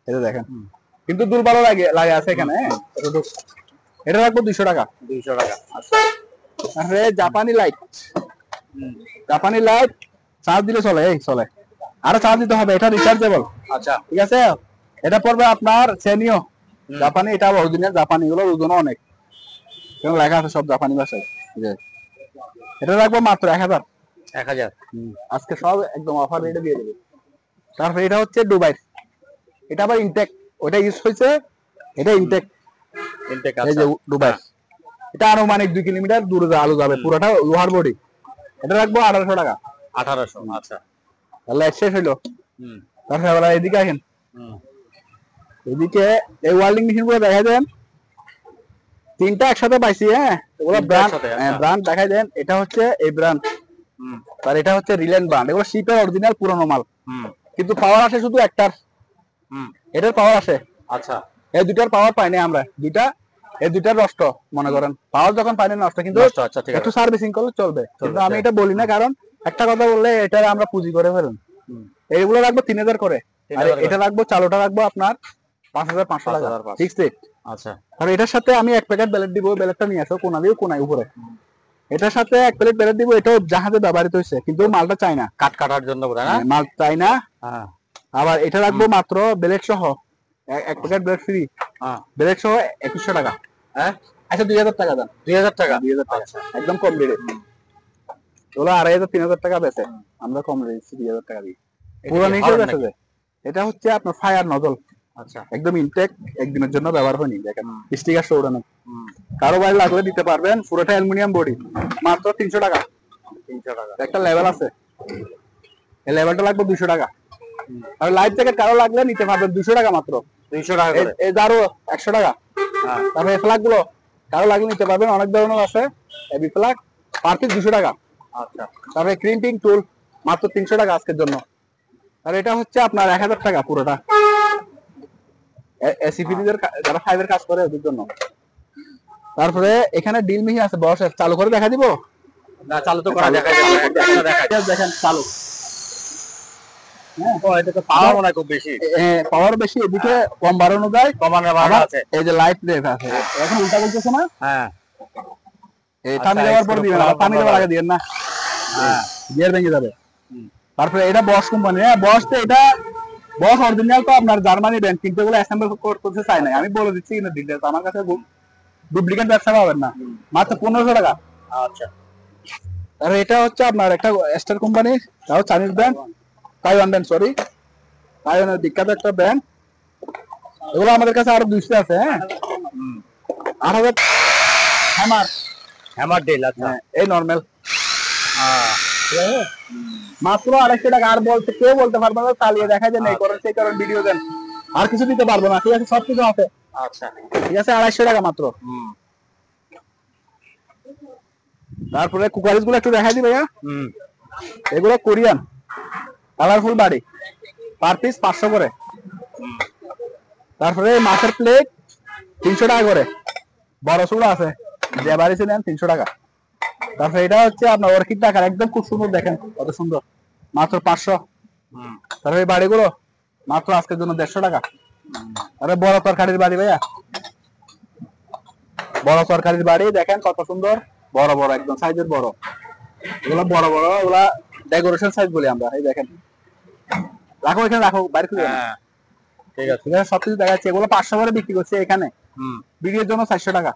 এটা দেখেন কিন্তু দুর্বল লাগে লাগে আছে এখানে, এটা রাখবো 200 টাকা। 200 টাকা। আচ্ছা। আরে জাপানি লাইট, জাপানি লাইট চার্জ দিলে চলে, এই চলে, আরো চার্জ দিতে হবে, এটা রিচার্জেবল। আচ্ছা ঠিক আছে, এটা পড়বে আপনার সেনিও জাপানি, এটা অরিজিনাল জাপানি, গুলো ওজন অনেক, কেন লেখা আছে সব জাপানি ভাষায়। এটা রাখবো মাত্র 1000। 1000। আজকে সব একদম অফার রেটে দিয়ে দেবে। তারপর এটা হচ্ছে দুবাই, এটা আবার ইনটেক, ওটা ইউজ হয়েছে, এটা ইনটেক। এই যে দুবাই, এটা আনুমানিক 2 কিলোমিটার দূরে আলো যাবে, পুরোটা লোহার বডি। এটা রাখবো 1800 টাকা। 1800। আচ্ছা তাহলে শেষ হইলো। তারপরে আবার এদিকে আসেন, এদিকে এই ওয়েল্ডিং মেশিন গুলো দেখাই দেন, 3টা একসাথে পাইছি। হ্যাঁ, এগুলো ব্র্যান্ড, ব্র্যান্ড দেখাই দেন। এটা হচ্ছে এই ব্র্যান্ড, আর এটা হচ্ছে রিলায়েন্স ব্র্যান্ড। এগুলো শিপের অরিজিনাল পুরনো মাল, কিন্তু পাওয়ার আসে শুধু একটার, এটার পাওয়ার আসে। আচ্ছা, এই দুটার পাওয়ার পাইনি আমরা, দুইটা, এই দুইটার নষ্ট মনে করেন, পাওয়ার যখন পাইনি নষ্ট, কিন্তু একটু সার্ভিসিং করলে চলবে। কিন্তু আমি এটা বলি না, কারণ একটা কথা বললে এটা আমরা পুঁজি করে ফেলুন। এইগুলো রাখবো 3000 করে, আর এটা রাখবো, চালুটা রাখবো আপনার 5500 টাকা ফিক্সড রেট। আচ্ছা, আর এটার সাথে আমি 1 প্যাকেট ব্যালেট দিব, ব্যালেটটা নিয়ে আসো কোনা দিয়ে, কোনায় উপরে। এটার সাথে 1 প্লেট ব্যালেট দিব, এটাও জাহাজে ব্যবহৃত হয়েছে, কিন্তু মালটা চাই না, কাট কাটার জন্য না, মাল চাই না। আবার এটা রাখবো মাত্র ব্যালেট সহ 1 প্যাকেট ব্যালেট ফ্রি, ব্যালেট সহ 2100 টাকা। হ্যাঁ, আচ্ছা 2000 টাকা দেন। 2000 টাকা, 2000 টাকা একদম কম রেটে। ওগুলো 2500 3000 টাকা বেচে, আমরা কম রেট 2000 টাকা দিই। পুরো নিচে বেচে। এটা হচ্ছে আপনার ফায়ার নজল। আচ্ছা, একদম ইনটেক, একদিনের জন্য ব্যবহার হয়নি, দেখেন স্টিকার শো ওড়ানো। কারো বাড়ি লাগলে দিতে পারবেন, পুরোটা অ্যালুমিনিয়াম বডি, মাত্র 300 টাকা। 300 টাকা একটা লেভেল আছে, এই লেভেলটা লাগবে 200 টাকা। আর লাইফ জ্যাকেট কারো লাগলে নিতে পারবেন 200 টাকা মাত্র। 200 টাকা করে। এই দারো 100 টাকা। হ্যাঁ, তারপরে এই ফ্ল্যাগ গুলো কারো লাগলে নিতে পারবেন, অনেক ধরনের আছে। এবি ফ্ল্যাগ পার পিস 200 টাকা। আচ্ছা, তারপরে ক্রিম্পিং টুল মাত্র 300 টাকা আজকের জন্য। আর এটা হচ্ছে আপনার 1000 টাকা পুরোটা, এসিপিদের যারা ফাইবার কাজ করে ওদের জন্য। তারপরে এখানে ডিল মেশিন আছে, বস চালু করে দেখা দিব না? চালু তো করা দেখা যাবে, দেখেন চালু। এটা তো পাওয়ার মনে খুব বেশি, পাওয়ার বেশি, এদিকে কম বাড়ানো যায়, কমানো আছে। এই যে লাইট রেট আছে, এখন উল্টা বলতেছে না? হ্যাঁ, এই পানি দেওয়ার পর দিবেন, পানি দেওয়ার আগে দিবেন না, হ্যাঁ গিয়ার ভেঙে যাবে। তারপরে এটা বস কোম্পানি, হ্যাঁ বস তো, এটা বস অরিজিনাল তো আপনার জার্মানি ব্র্যান্ড, কিন্তু এগুলো অ্যাসেম্বল করতে চাই না, আমি বলে দিচ্ছি কিন্তু ডিটেইলস, আমার কাছে ডুপ্লিকেট ব্যবসা পাবেন না, মাত্র 1500 টাকা। আচ্ছা, আর এটা হচ্ছে আপনার একটা স্টার কোম্পানি, তাও Chinese brand, Taiwan brand, sorry তাইওয়ানের বিখ্যাত একটা ব্র্যান্ড। এগুলো আমাদের কাছে আরো 200 আছে। হ্যাঁ, 8000 হ্যামার, হ্যামার ডিল। আচ্ছা, এই নরমাল মাত্র 250 টাকা। আর বলতে কেউ বলতে পারবে না চালিয়ে দেখা যায় নেই করেন, সেই কারণ ভিডিও দেন, আর কিছু দিতে পারবো না। ঠিক আছে, সব কিছু আছে। আচ্ছা, ঠিক আছে, 250 টাকা মাত্র। তারপরে কুকারিজ গুলো একটু দেখাই দি ভাইয়া। এগুলো কোরিয়ান কালারফুল বাড়ি, পার পিস 500 করে। তারপরে মাছের প্লেট 300 টাকা করে, বড় চূড়া আছে, যে বাড়িতে নেন 300 টাকা। তারপরে এটা হচ্ছে আপনার অর্কিড টাকার, একদম খুব সুন্দর, দেখেন কত সুন্দর, মাত্র 500। তারপরে এই বাড়িগুলো মাত্র আজকের জন্য 150 টাকা। আরে বড় তরকারির বাড়ি ভাইয়া, বড় তরকারির বাড়ি দেখেন কত সুন্দর, বড় বড় একদম সাইজের বড়, এগুলো বড় বড়, এগুলা ডেকোরেশন সাইজ বলি আমরা। এই দেখেন, রাখো এখানে, রাখো বাইরে খুলে। ঠিক আছে, ঠিক আছে, সবকিছু দেখাচ্ছি। এগুলো 500 করে বিক্রি করছে এখানে, বিক্রির জন্য 400 টাকা।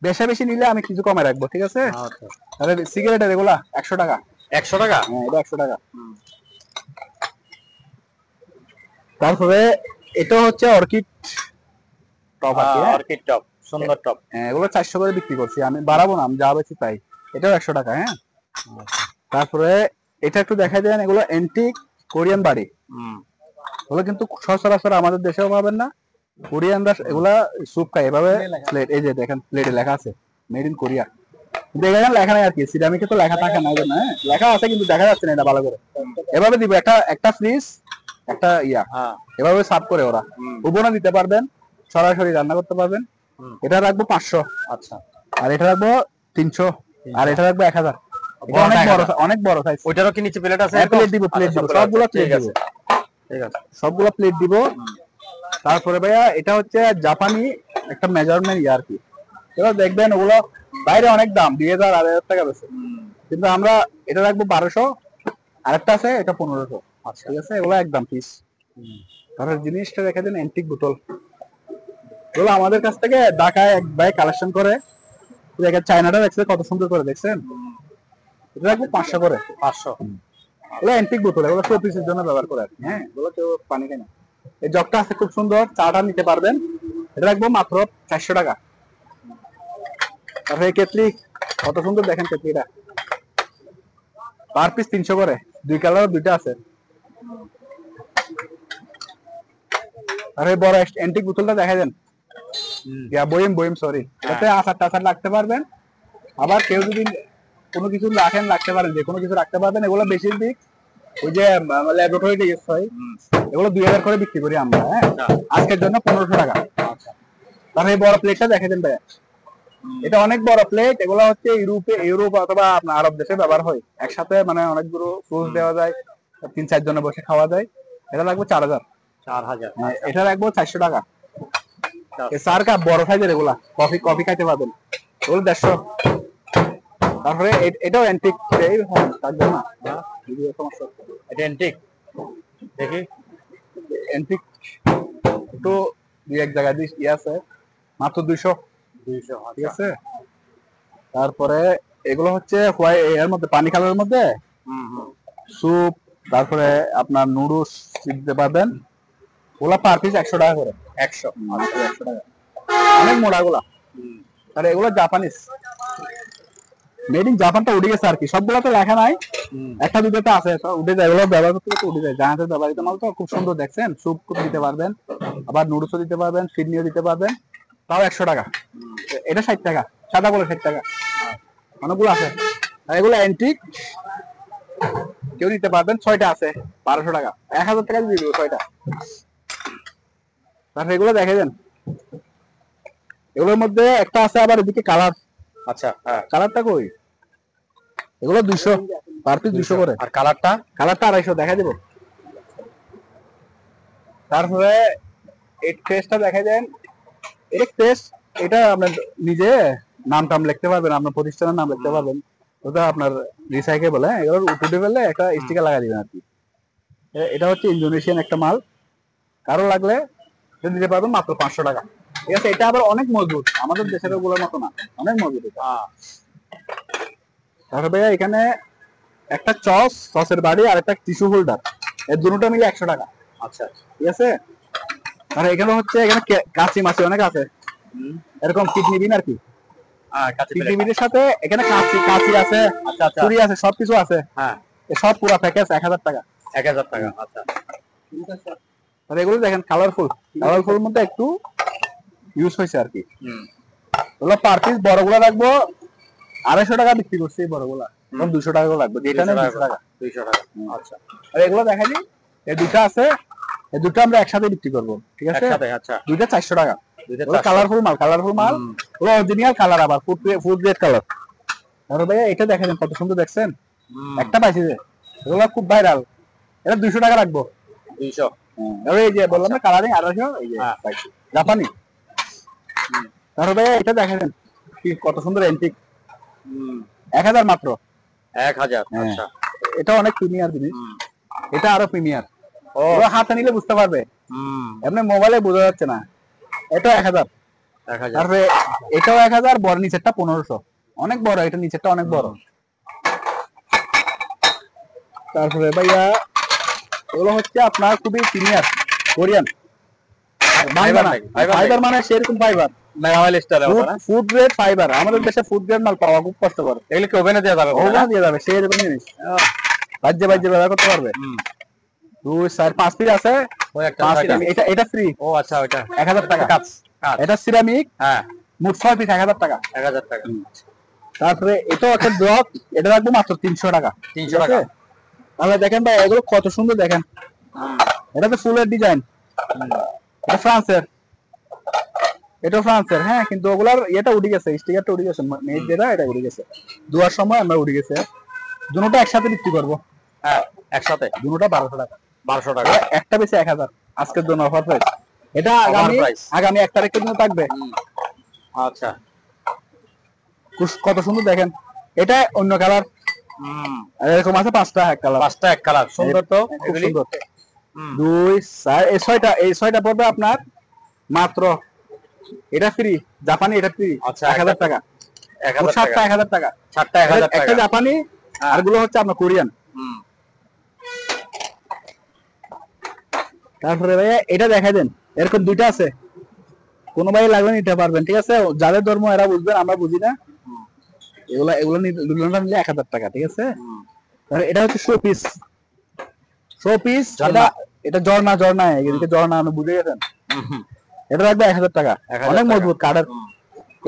বেশি বেশি নিলে আমি কিছু কমে রাখবো, ঠিক আছে? তাহলে সিগারেটের এগুলা 100 টাকা। 100 টাকা? হ্যাঁ, এটা 100 টাকা। তারপরে এটা হচ্ছে অর্কিড টপ আছে, অর্কিড টপ, সুন্দর টপ। হ্যাঁ, এগুলো 400 করে বিক্রি করছি, আমি বাড়াবো না, আমি যা বেশি তাই। এটাও 100 টাকা। হ্যাঁ, তারপরে এটা একটু দেখাই দেন, এগুলো এন্টিক কোরিয়ান বাড়ি। ওগুলো কিন্তু সচরাচর আমাদের দেশেও পাবেন না, কোরিয়ানরা এগুলা স্যুপ খায় এভাবে। প্লেট, এই যে দেখেন প্লেটে লেখা আছে মেড ইন কোরিয়া, দেখেন লেখা নাই আর কি, সিরামিকে তো লেখা থাকে না, হ্যাঁ লেখা আছে কিন্তু দেখা যাচ্ছে না এটা ভালো করে। এভাবে দিব, একটা ফ্রিজ, একটা ইয়া, এভাবে সার্ভ করে ওরা। ওভেনে দিতে পারবেন, সরাসরি রান্না করতে পারবেন। এটা রাখবো 500। আচ্ছা, আর এটা রাখবো 300, আর এটা রাখবো 1000। এটা অনেক বড়, অনেক বড় সাইজ। ওইটারও কি নিচে প্লেট আছে? প্লেট দিব, প্লেট দিব, সবগুলো প্লেট দিব। ঠিক আছে, সবগুলো প্লেট দিব। তারপরে ভাইয়া এটা হচ্ছে জাপানি একটা মেজারমেন্ট আর কি। এবার দেখবেন ওগুলো বাইরে অনেক দাম, 2000 2500 টাকা বেশি, কিন্তু আমরা এটা রাখবো 1200। আরেকটা আছে এটা 1500। আচ্ছা ঠিক আছে, এগুলো একদম পিস। তারপর জিনিসটা দেখা দেন অ্যান্টিক বোতল, এগুলো আমাদের কাছ থেকে ঢাকায় এক ভাই কালেকশন করে। দেখেন চায়নাটা দেখছে কত সুন্দর করে, দেখছেন? এটা রাখবো 500 করে। 500। এগুলো অ্যান্টিক বোতল, এগুলো শোপিসের জন্য ব্যবহার করে আর কি। হ্যাঁ, এগুলো কেউ পানি খায় না। এই জগটা আছে খুব সুন্দর, চাটা নিতে পারবেন। এটা রাখবো মাত্র 400 টাকা। তারপরে কেতলি কত সুন্দর, দেখেন কেতলিটা পার পিস 300 করে। 2 কালার 2টা আছে। আর এই বড় অ্যান্টিক বোতলটা দেখা দেন, বইম সরি, এতে আচার টাচার রাখতে পারবেন। আবার কেউ যদি কোনো কিছু রাখতে পারেন, যে কোনো কিছু রাখতে পারবেন। এগুলো বেশি দিক ওই যে ল্যাবরেটরিতে ইউজ হয়, এগুলো 2000 করে বিক্রি করি আমরা। হ্যাঁ, আজকের জন্য 1500 টাকা। তারপরে এই বড় প্লেটটা দেখে দেন ভাইয়া, এটা অনেক বড় প্লেট। এগুলো হচ্ছে ইউরোপ অথবা আপনার আরব দেশে ব্যবহার হয়। একসাথে মানে অনেকগুলো ফ্রুট দেওয়া যায়, 3-4 জনে বসে খাওয়া যায়। এটা লাগবে 4000। 4000। এটা রাখবো 400 টাকা। চার কাপ বড় সাইজের, এগুলা কফি খাইতে পারবেন। এগুলো 150। তারপরে এটাও অ্যান্টিক, থাকবে না এটা অ্যান্টিক, দেখি অ্যান্টিক একটু 2-1 জায়গায় আছে, মাত্র 200। ঠিক আছে। তারপরে এগুলো হচ্ছে এর মধ্যে পানি কালারের মধ্যে স্যুপ, তারপরে আপনার নুডলস দিতে পারবেন। ওগুলা পার পিস 100 টাকা করে। 100 টাকা, অনেক মোটা গুলা। আর এগুলো জাপানিজ, মেড ইন জাপানটা উঠে গেছে আর কি। সবগুলো তো লেখা নাই, একটা দুটোতে আছে, উঠে যায়। এগুলো ব্যবহার করতে করতে উঠে যায়। জাহাজের ব্যবহৃত মাল তো খুব সুন্দর, দেখছেন? স্যুপ দিতে পারবেন, আবার নুডলসও দিতে পারবেন, ফিডনিও দিতে পারবেন, তাও 100 টাকা। এটা 60 টাকা, সাদা বলে 60 টাকা। অনেকগুলো আছে। আর এগুলো অ্যান্টিক, কেউ নিতে পারবেন। 6টা আছে 1200 টাকা, 1000 টাকা দিয়ে দিব 6টা। তারপরে এগুলো দেখে দেন, এগুলোর মধ্যে একটা আছে আবার এদিকে কালার। আচ্ছা, হ্যাঁ, কালারটা কই? এগুলো 200, পার পিস 200 করে। আর কালারটা 250 দেখা দিব। তারপরে এই টেস্টটা দেখা দেন, এই টেস্ট, এটা আপনার নিজে নাম টাম লিখতে পারবেন, আপনার প্রতিষ্ঠানের নাম লিখতে পারবেন। ওটা আপনার রিসাইকেবল। হ্যাঁ, এগুলো উঠে ফেললে একটা স্টিকার লাগাই দিবেন আর কি। এটা হচ্ছে ইন্দোনেশিয়ান একটা মাল, কারো লাগলে দিতে পারবেন মাত্র 500 টাকা। ঠিক আছে। এটা আবার অনেক মজবুত, আমাদের দেশের ওগুলোর মতো না, অনেক মজবুত এটা। তারপরে ভাইয়া এখানে একটা সসের বাড়ি আর একটা টিস্যু হোল্ডার, এর দুটোটা মিলে 100 টাকা। আচ্ছা, ঠিক আছে। আর এখানে হচ্ছে এখানে কাঁচি মাছি অনেক আছে, এরকম কিডনি বিন আর কি। কিডনি বিনের সাথে এখানে কাঁচি আছে, ছুরি আছে, সবকিছু আছে। হ্যাঁ, সব পুরো প্যাকেজ 1000 টাকা। 1000 টাকা। আচ্ছা, আর এগুলো দেখেন কালারফুল মধ্যে একটু ইউজ হয়েছে আর কি। ওগুলো পার পিস বড়গুলো রাখবো 250 টাকা বিক্রি করছি, বড়গুলা 200 টাকা লাগবে, যেটা নেই 200 টাকা। 200 টাকা। আচ্ছা, আর এগুলো দেখা যায়, এই দুটো আছে, এই দুটো আমরা একসাথে বিক্রি করবো। ঠিক আছে। একসাথে। আচ্ছা, দুইটা 400 টাকা। কালারফুল মাল, ওগুলো অরিজিনাল কালার, আবার ফুড গ্রেড কালার। আর ভাইয়া এটা দেখেন কত সুন্দর, দেখছেন? একটা পাইছি যে, এগুলো খুব ভাইরাল। এটা 200 টাকা রাখবো। 200। এই যে বললাম না কালারিং 250, এই যে পাইছি জাপানি। তারপরে ভাইয়া এটা দেখেন কি কত সুন্দর অ্যান্টিক, 1000 মাত্র। 1000। আচ্ছা, এটা অনেক প্রিমিয়ার জিনিস, এটা আরো প্রিমিয়ার। ও হাতে নিলে বুঝতে পারবে, এমনি মোবাইলে বোঝা যাচ্ছে না। এটা 1000। তারপরে এটাও 1000, বড় নিচেরটা 1500, অনেক বড়, এটা নিচেরটা অনেক বড়। তারপরে ভাইয়া এগুলো হচ্ছে আপনার খুবই প্রিমিয়ার কোরিয়ান ফাইবার, মানে সেরকম ফাইবার, ফুড গ্রেড ফাইবার। আমাদের দেশে ফুড গ্রেড মাল পাওয়া খুব কষ্টকর। এগুলো কি ওভেনে দেওয়া যাবে? ওভেনে দিয়ে যাবে, সেরকম জিনিস বাজ্যে ব্যবহার করতে পারবে। 2, 4, 5 পিস আছে। এটা ফ্রি। ও আচ্ছা, ওটা 1000 টাকা। এটা সিরামিক, হ্যাঁ, মোট 6 পিস 1000 টাকা। 1000 টাকা। তারপরে এটাও একটা ড্রপ, এটা রাখবো মাত্র 300 টাকা। 300 টাকা। তাহলে দেখেন ভাই, এগুলো কত সুন্দর, দেখেন এটা তো ফুলের ডিজাইন, এটা ফ্রান্সের, হ্যাঁ, কিন্তু ওগুলার এটা উঠে গেছে, স্টিকারটা উঠে গেছে, মেজ যেটা এটা উঠে গেছে, ধোয়ার সময় আমরা উঠে গেছে। দুটোটা একসাথে বিক্রি করবো। হ্যাঁ, একসাথে দুটোটা 1200 টাকা। 1200 টাকা, একটা বেশি 1000 আজকের জন্য অফার প্রাইস। এটা আগামী 1 তারিখের জন্য থাকবে। আচ্ছা, কত সুন্দর দেখেন, এটা অন্য কালার, এরকম আছে 5টা এক কালার, 5টা এক কালার, সুন্দর তো খুব এগুলি। সুন্দর। 2 4 এই 6টা পড়বে আপনার মাত্র, এটা ফ্রি জাপানি, এটা ফ্রি। আচ্ছা, 1000 টাকা, 1000 7টা 1000 টাকা, 7টা 1000 টাকা, একটা জাপানি আর গুলো হচ্ছে আপনার কোরিয়ান। তারপরে ভাইয়া এটা দেখাই দেন, এরকম 2টা আছে, কোন ভাই লাগবে নিতে পারবেন, ঠিক আছে? যাদের ধর্ম এরা বুঝবেন, আমরা বুঝি না। এগুলো নিলে 1000 টাকা, ঠিক আছে? তাহলে এটা হচ্ছে শো পিস, এটা ঝর্ণা এদিকে ঝর্ণা, আপনি বুঝে গেছেন। এটা রাখবে 1000 টাকা, অনেক মজবুত কাঠের।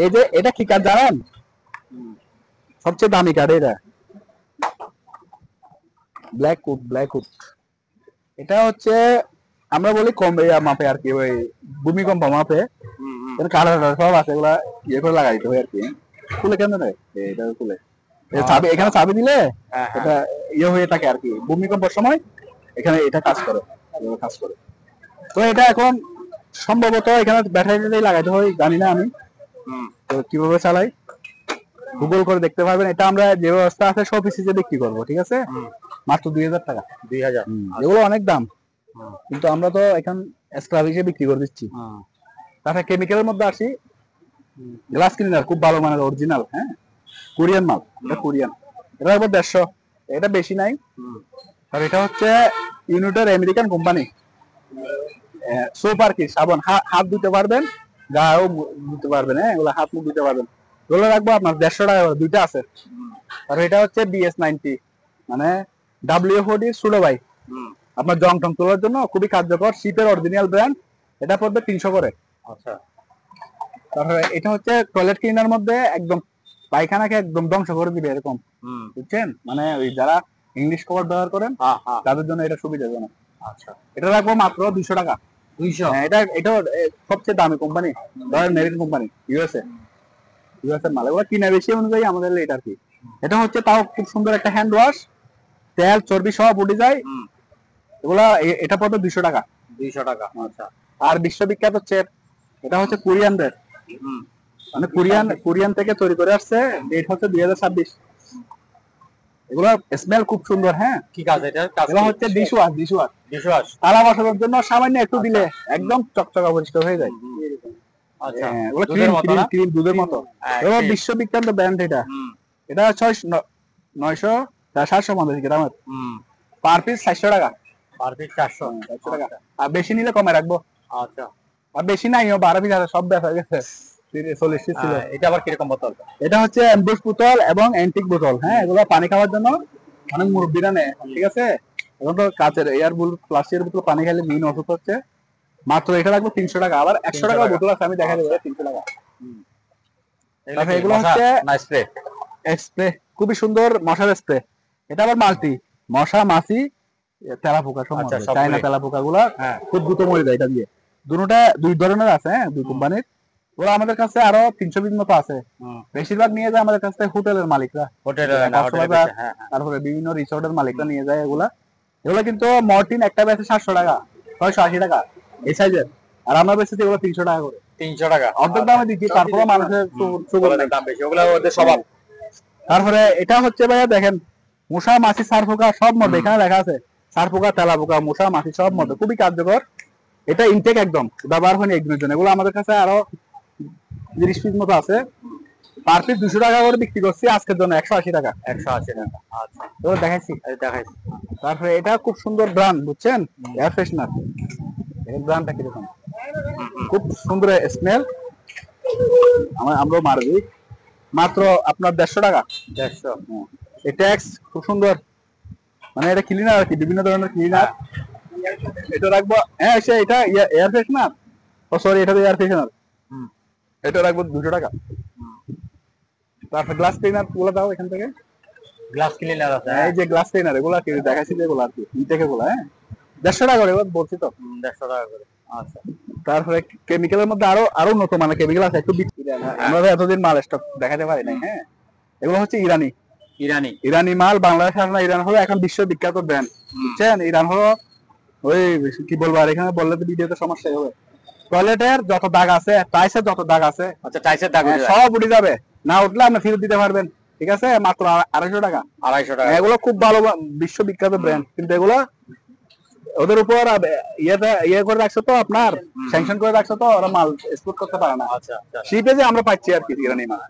এই যে এটা কি কাঠ জানেন? সবচেয়ে দামি কাঠ এটা, ব্ল্যাক উড। এটা হচ্ছে আমরা বলি কম মাপে আর কি, ওই ভূমিকম্প মাপে কালার সব আছে, এগুলা ইয়ে করে লাগাই দিতে হয় আর কি। খুলে কেন রে এটা খুলে, চাবি এখানে চাবি দিলে এটা ইয়ে হয়ে থাকে আর কি, ভূমিকম্পের সময় এখানে এটা কাজ করে। তো এটা এখন সম্ভবত এখানে ব্যাটারি লাগাইতে হয়, জানি না আমি তো কিভাবে চালাই, গুগল করে দেখতে পারবেন। এটা আমরা যে ব্যবস্থা আছে সব পিসে বিক্রি করবো, ঠিক আছে? মাত্র 2000 টাকা। 2000, এগুলো অনেক দাম, কিন্তু আমরা তো এখন স্ক্রাব হিসেবে বিক্রি করে দিচ্ছি। তারপরে কেমিক্যালের মধ্যে আসি, গ্লাস ক্লিনার খুব ভালো মানের, অরিজিনাল, হ্যাঁ, কোরিয়ান মাল, এটা কোরিয়ান। এটা একবার 150, এটা বেশি নাই। আর এটা হচ্ছে ইউনিটের আমেরিকান কোম্পানি, সোপ আর কি, সাবান, হাত ধুতে পারবেন, গাও ধুতে পারবেন, হ্যাঁ, এগুলো হাত মুখ ধুতে পারবেন। এগুলো রাখবো আপনার 150 টাকা, 2টা আছে। আর এটা হচ্ছে BS90, মানে WD সুলো ভাই, আপনার জং টং তোলার জন্য খুবই কার্যকর, শীতের অরিজিনাল ব্র্যান্ড। এটা পড়বে 300 করে। আচ্ছা, তারপরে এটা হচ্ছে টয়লেট ক্লিনার মধ্যে একদম পায়খানাকে একদম ধ্বংস করে দিবে এরকম, বুঝছেন? মানে ওই যারা ইংলিশ কভার ব্যবহার করেন তাদের জন্য এটা সুবিধাজনক। আচ্ছা, এটা রাখবো মাত্র 200 টাকা। 200, এটা সবচেয়ে দামি কোম্পানি, আমেরিকান কোম্পানি, ইউএসএ মাল। এগুলো কিনা বেশি অনুযায়ী আমাদের রেট আর কি। এটা হচ্ছে তাও খুব সুন্দর একটা হ্যান্ড ওয়াশ, তেল চর্বি সব উঠে যায়। এগুলা এটা পড়বে 200 টাকা। 200 টাকা। আচ্ছা, আর বিশ্ববিখ্যাত হচ্ছে এটা হচ্ছে কোরিয়ানদের, মানে কোরিয়ান থেকে তৈরি করে আসছে, ডেট হচ্ছে 2026। এগুলো স্মেল খুব সুন্দর। হ্যাঁ, কি কাজ এটা? এগুলো হচ্ছে ডিশওয়াশ, থালা বাসনের জন্য সামান্য একটু দিলে একদম চকচকা পরিষ্কার হয়ে যায়। আচ্ছা, এগুলো ক্রিম দুধের মতো। এগুলো বিশ্ববিখ্যাত ব্র্যান্ড। এটা 750 গ্রামের, পার পিস 400 টাকা। পার পিস 400 টাকা। আর বেশি নিলে কমে রাখবো। আচ্ছা, আর বেশি নাই, 12 পিস আছে, সব বেচা গেছে। 40 পিস ছিল। এটা আবার কিরকম বোতল? এটা হচ্ছে এমবোস বোতল এবং অ্যান্টিক বোতল। হ্যাঁ, এগুলো পানি খাওয়ার জন্য অনেক মুরব্বীরা নেয়, ঠিক আছে? এখন তো কাচের প্লাস্টিকের বোতল পানি খাইলে বিভিন্ন অসুখ হচ্ছে। মাত্র এটা রাখবো 300 টাকা। আবার 100 টাকা বোতল আছে, আমি দেখা দেবো 300 টাকা। এগুলো হচ্ছে স্প্রে, খুবই সুন্দর মশার স্প্রে। এটা আবার মাল্টি, মশা, মাছি, তেলাপোকা সব, চায়না তেলাপোকা গুলা খুব দ্রুত মরে যায় এটা দিয়ে। দুই ধরনের আছে, হ্যাঁ, দুই কোম্পানির। ওরা আমাদের কাছে আরো 300 পিস মতো আছে। বেশিরভাগ নিয়ে যায় আমাদের কাছ থেকে হোটেলের মালিকরা, তারপরে বিভিন্ন রিসোর্টের মালিকরা নিয়ে যায় এগুলা। কিন্তু মর্টিন একটা বেচে 700 টাকা, 680 টাকা এই সাইজের। আর আমরা বেচেছি এগুলো 300 টাকা করে। 300 টাকা অর্ধেক দামে দিচ্ছি, তারপরে মানুষের দাম বেশি, ওগুলা ওদের স্বভাব। তারপরে এটা হচ্ছে ভাইয়া দেখেন, মশা, মাছি, সারপোকা সব মধ্যে এখানে লেখা আছে। সারপোকা, তেলাপোকা, মশা, মাছি সব মধ্যে, খুবই কার্যকর। এটা ইনটেক একদম, ব্যবহার হয়নি একদিনের জন্য। এগুলো আমাদের কাছে আরো 30 পিস মতো আছে। পার পিস 200 টাকা করে বিক্রি করছি, আজকের জন্য 180 টাকা। 180 টাকা। আচ্ছা, এগুলো দেখাইছি। তারপরে এটা খুব সুন্দর ব্র্যান্ড, বুঝছেন, এয়ার ফ্রেশনার। এই ব্র্যান্ডটা কিরকম, খুব সুন্দর স্মেল, আমরাও মারবি। মাত্র আপনার 150 টাকা। 150। এই ট্যাক্স খুব সুন্দর, মানে এটা ক্লিনার আর কি, বিভিন্ন ধরনের ক্লিনার। এটা রাখবো, হ্যাঁ, এটা এয়ার ফ্রেশনার, ও সরি, এটা এয়ার ফ্রেশনার। এটা রাখবো 200 টাকা। তারপর গ্লাস ক্লিনার গুলো দাও এখান থেকে। গ্লাস ক্লিনার আছে, এই যে গ্লাস ক্লিনার, এগুলো কি দেখাইছি, যেগুলো আর কি ইনটেকে গুলো, হ্যাঁ, 150 টাকা করে বলছি তো। 150 টাকা করে। আচ্ছা, তারপরে কেমিক্যালের মধ্যে আরো নতুন মানে কেমিক্যাল আছে, একটু আমরা এতদিন মাল স্টক দেখাতে পারি নাই। হ্যাঁ, এগুলো হচ্ছে ইরানি মাল। বাংলাদেশ আর না, ইরান হলো এখন বিশ্ববিখ্যাত ব্র্যান্ড, বুঝছেন? ইরান হলো ওই কি বলবো, আর এখানে বললে তো ভিডিওতে সমস্যা হবে। টয়লেটের যত দাগ আছে, টাইসের যত দাগ আছে, আচ্ছা টাইসের দাগ উঠে যায়। সব উঠে যাবে, না উঠলে আপনি ফেরত দিতে পারবেন। ঠিক আছে, মাত্র 250 টাকা। 250 টাকা। এগুলো খুব ভালো বিশ্ববিখ্যাত ব্র্যান্ড, কিন্তু এগুলো ওদের উপর ইয়ে করে রাখছে তো, আপনার স্যাংশন করে রাখছে তো, ওরা মাল এক্সপোর্ট করতে পারে না। আচ্ছা আচ্ছা। শিপে যে আমরা পাচ্ছি আর কি ইরানি মাল।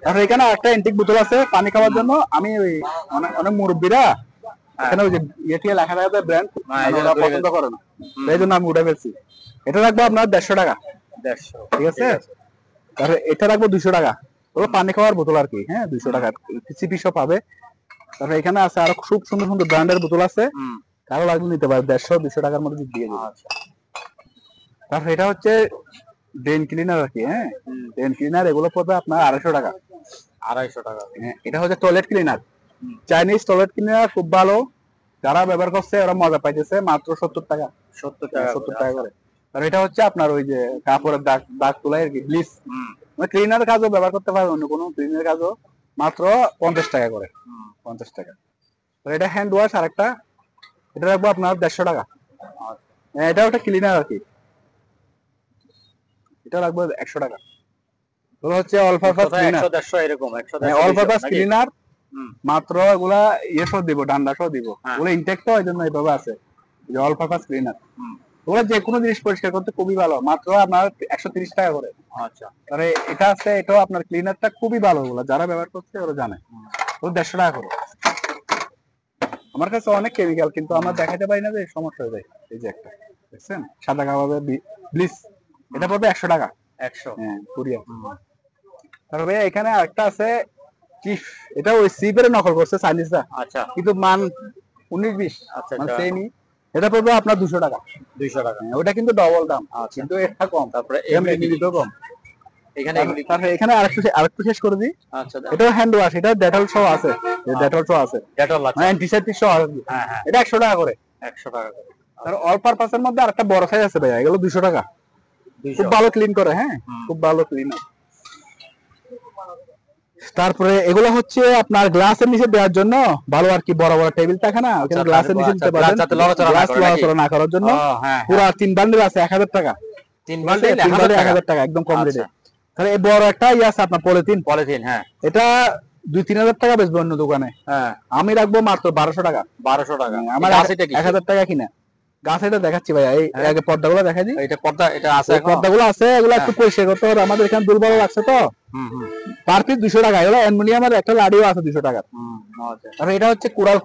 আর এখানে একটা এন্টিক বোতল আছে পানি খাওয়ার জন্য। আমি ওই অনেক মুরব্বীরা এখানে ওই যে ইয়ে দিয়ে লেখা থাকে ব্র্যান্ড, ওরা পছন্দ করে না, এই জন্য আমি উঠে ফেলছি। এটা রাখবো আপনার 150 টাকা। 150, ঠিক আছে। তারপরে এটা রাখবো 200 টাকা। ওগুলো পানি খাওয়ার বোতল আর কি, হ্যাঁ 200 টাকা চিপিসও পাবে। তারপরে এখানে আছে আরো খুব সুন্দর সুন্দর ব্র্যান্ডের বোতল আছে, কারো লাগলে নিতে পারে, 150-200 টাকার মধ্যে দিয়ে দেবো। তারপরে এটা হচ্ছে ড্রেন ক্লিনার আর কি, হ্যাঁ ড্রেন ক্লিনার, এগুলো পড়বে আপনার 250 টাকা। 250 টাকা। হ্যাঁ, এটা হচ্ছে toilet cleaner, Chinese toilet cleaner, খুব ভালো। যারা ব্যবহার করছে ওরা মজা পাইতেছে, মাত্র 70 টাকা। 70 টাকা, 70 টাকা করে। আর এটা হচ্ছে আপনার ওই যে কাপড়ের দাগ দাগ তোলাই আর কি, ব্লিচ, মানে ক্লিনার কাজও ব্যবহার করতে পারবে, অন্য কোনো ক্লিনার কাজও, মাত্র 50 টাকা করে। 50 টাকা। তো এটা হ্যান্ড ওয়াশ আরেকটা, এটা রাখবো আপনার 150 টাকা। এটা একটা ক্লিনার আর কি, এটা রাখবো 100 টাকা। তো হচ্ছে অল পারপাস ক্লিনার, 100 150 এরকম, 100 অল পারপাস ক্লিনার, মাত্র এগুলা ইয়ে সহ দিব, ডান্ডা সহ দিব। ওগুলো ইনটেক তো, এই জন্য এইভাবে আছে, যে অল পারপাস ক্লিনার। ওগুলো যে কোনো জিনিস পরিষ্কার করতে খুবই ভালো, মাত্র আপনার 130 টাকা করে। আচ্ছা। আরে এটা আছে, এটাও আপনার ক্লিনারটা খুবই ভালো, ওগুলো যারা ব্যবহার করছে ওরা জানে। ও 150 টাকা করে। আমার কাছে অনেক কেমিক্যাল, কিন্তু আমরা দেখাতে পারি না, যে সমস্যা হয়ে যায়। এই যে একটা দেখছেন সাদা কাবাবের ব্লিচ, এটা পড়বে 100 টাকা। 100, হ্যাঁ কুরিয়ার। তারপরে এখানে আরেকটা আছে চিফ, এটা ওই সিপের নকল করছে চাইনিজরা। আচ্ছা। কিন্তু মান 19-20, আচ্ছা মানে সেমই। এটা পড়বে আপনার 200 টাকা। 200 টাকা। ওটা কিন্তু ডবল দাম, কিন্তু এটা কম। তারপরে এমনিতেও কম। এখানে তারপরে এখানে আরেকটু শেষ করে দিই। আচ্ছা। এটা হ্যান্ড ওয়াশ, এটা ডেটল সহ আছে, ডেটল সহ আছে, ডেটল আছে, মানে অ্যান্টিসেপটিক সহ আছে। হ্যাঁ হ্যাঁ, এটা 100 টাকা করে। 100 টাকা করে। আর অল পারপাসের মধ্যে আরেকটা বড় সাইজ আছে ভাই, এগুলো 200 টাকা। খুব ভালো ক্লিন করে, হ্যাঁ খুব ভালো ক্লিন। তারপরে এগুলো হচ্ছে আপনার গ্লাসের নিচে দেওয়ার জন্য ভালো আর কি, বড় বড় টেবিল থাকে না, ওখানে গ্লাসের নিচে দিতে পারবেন, গ্লাস লড়াচড়া না করার জন্য। পুরো 3 বান্ডেল আছে 1000 টাকা। 3 বান্ডেল 1000 টাকা, একদম কম রেটে। তাহলে এই বড় একটা ইয়ে আছে আপনার পলিথিন, হ্যাঁ, এটা 2-3 হাজার টাকা বেচবে অন্য দোকানে, হ্যাঁ আমি রাখবো মাত্র 1200 টাকা। 1200 টাকা। আমার 1000 টাকা কিনা। গাছ এটা দেখাচ্ছি ভাই, এই আগে পর্দাগুলো দেখা দিই। এটা পর্দা, এটা আছে, পর্দাগুলো আছে, এগুলো একটু পরিষ্কার করতে হবে, আমাদের এখানে দুর্বল লাগছে তো। পার পিস 200 টাকা। এগুলো অ্যালুমিনিয়ামের একটা লাড়িও আছে 200 টাকা। আর এটা হচ্ছে কুড়াল।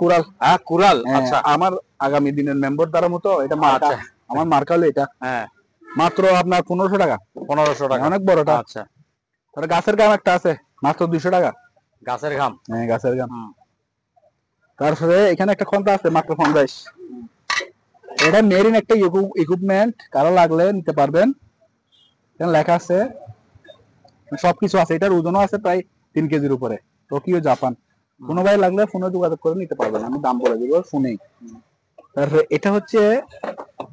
হ্যাঁ কুড়াল। আচ্ছা, আমার আগামী দিনের মেম্বার দ্বারা মতো এটা মার্কা, আমার মার্কা হলো এটা। হ্যাঁ, মাত্র আপনার 1500 টাকা। 1500 টাকা, অনেক বড়টা। আচ্ছা। আর গাছের গাম একটা আছে, মাত্র 200 টাকা। গাছের ঘাম, হ্যাঁ গাছের ঘাম। তারপরে এখানে একটা খন্তা আছে, মাত্র 50। এটা মেরিন একটা ইকুইপমেন্ট, কারো লাগলে নিতে পারবেন। এখানে লেখা আছে, সবকিছু আছে। এটার ওজনও আছে প্রায় 3 কেজির উপরে, টোকিও জাপান। কোনো ভাই লাগলে ফোনে যোগাযোগ করে নিতে পারবেন, আমি দাম বলে দিব ফোনেই। তারপরে এটা হচ্ছে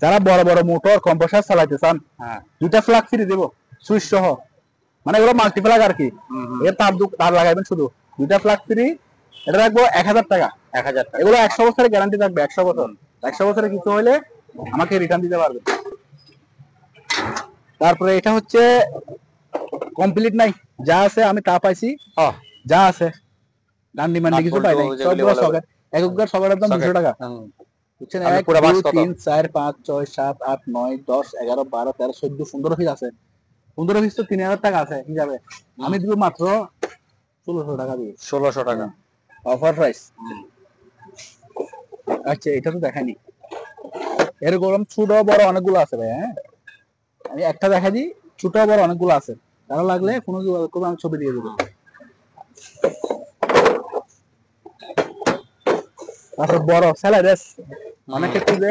যারা বড় বড় মোটর কম্প্রেসার চালাইতে চান, দুইটা ফ্লাগ ফ্রি দেবো সুইচ সহ, মানে এগুলো মাল্টি ফ্লাগ আর কি। এর তার লাগাইবেন শুধু, দুইটা ফ্লাগ ফ্রি। এটা রাখবো 1000 টাকা। 1000 টাকা। এগুলো 100 বছরের গ্যারান্টি থাকবে, 100 বছর। 100 বছরে কিছু হলে আমাকে রিটার্ন দিতে পারবে। তারপরে এটা হচ্ছে কমপ্লিট নাই, যা আছে আমি তা পাইছি, যা আছে ডান্ডি মান্ডি কিছু পাই নাই, সবগুলো সকেট। এককগার সকেটের দাম 200 টাকা। বুঝছেন, 1 2 3 4 5 6 7 8 9 10 11 12 13 14 15 পিস আছে। 15 পিস তো 3000 টাকা আছে হিসাবে, আমি দিব মাত্র 1600 টাকা দিব। 1600 টাকা অফার প্রাইস। আচ্ছা, এটা তো দেখাইনি, এরকম ছোট বড় অনেকগুলো আছে ভাই। হ্যাঁ, আমি একটা দেখা দিই, ছোট বড় অনেকগুলো আছে, তারা লাগলে ফোনে যোগাযোগ করবে, আমি ছবি দিয়ে দেবো। তারপর বড় স্যালাডেস অনেক একটু যে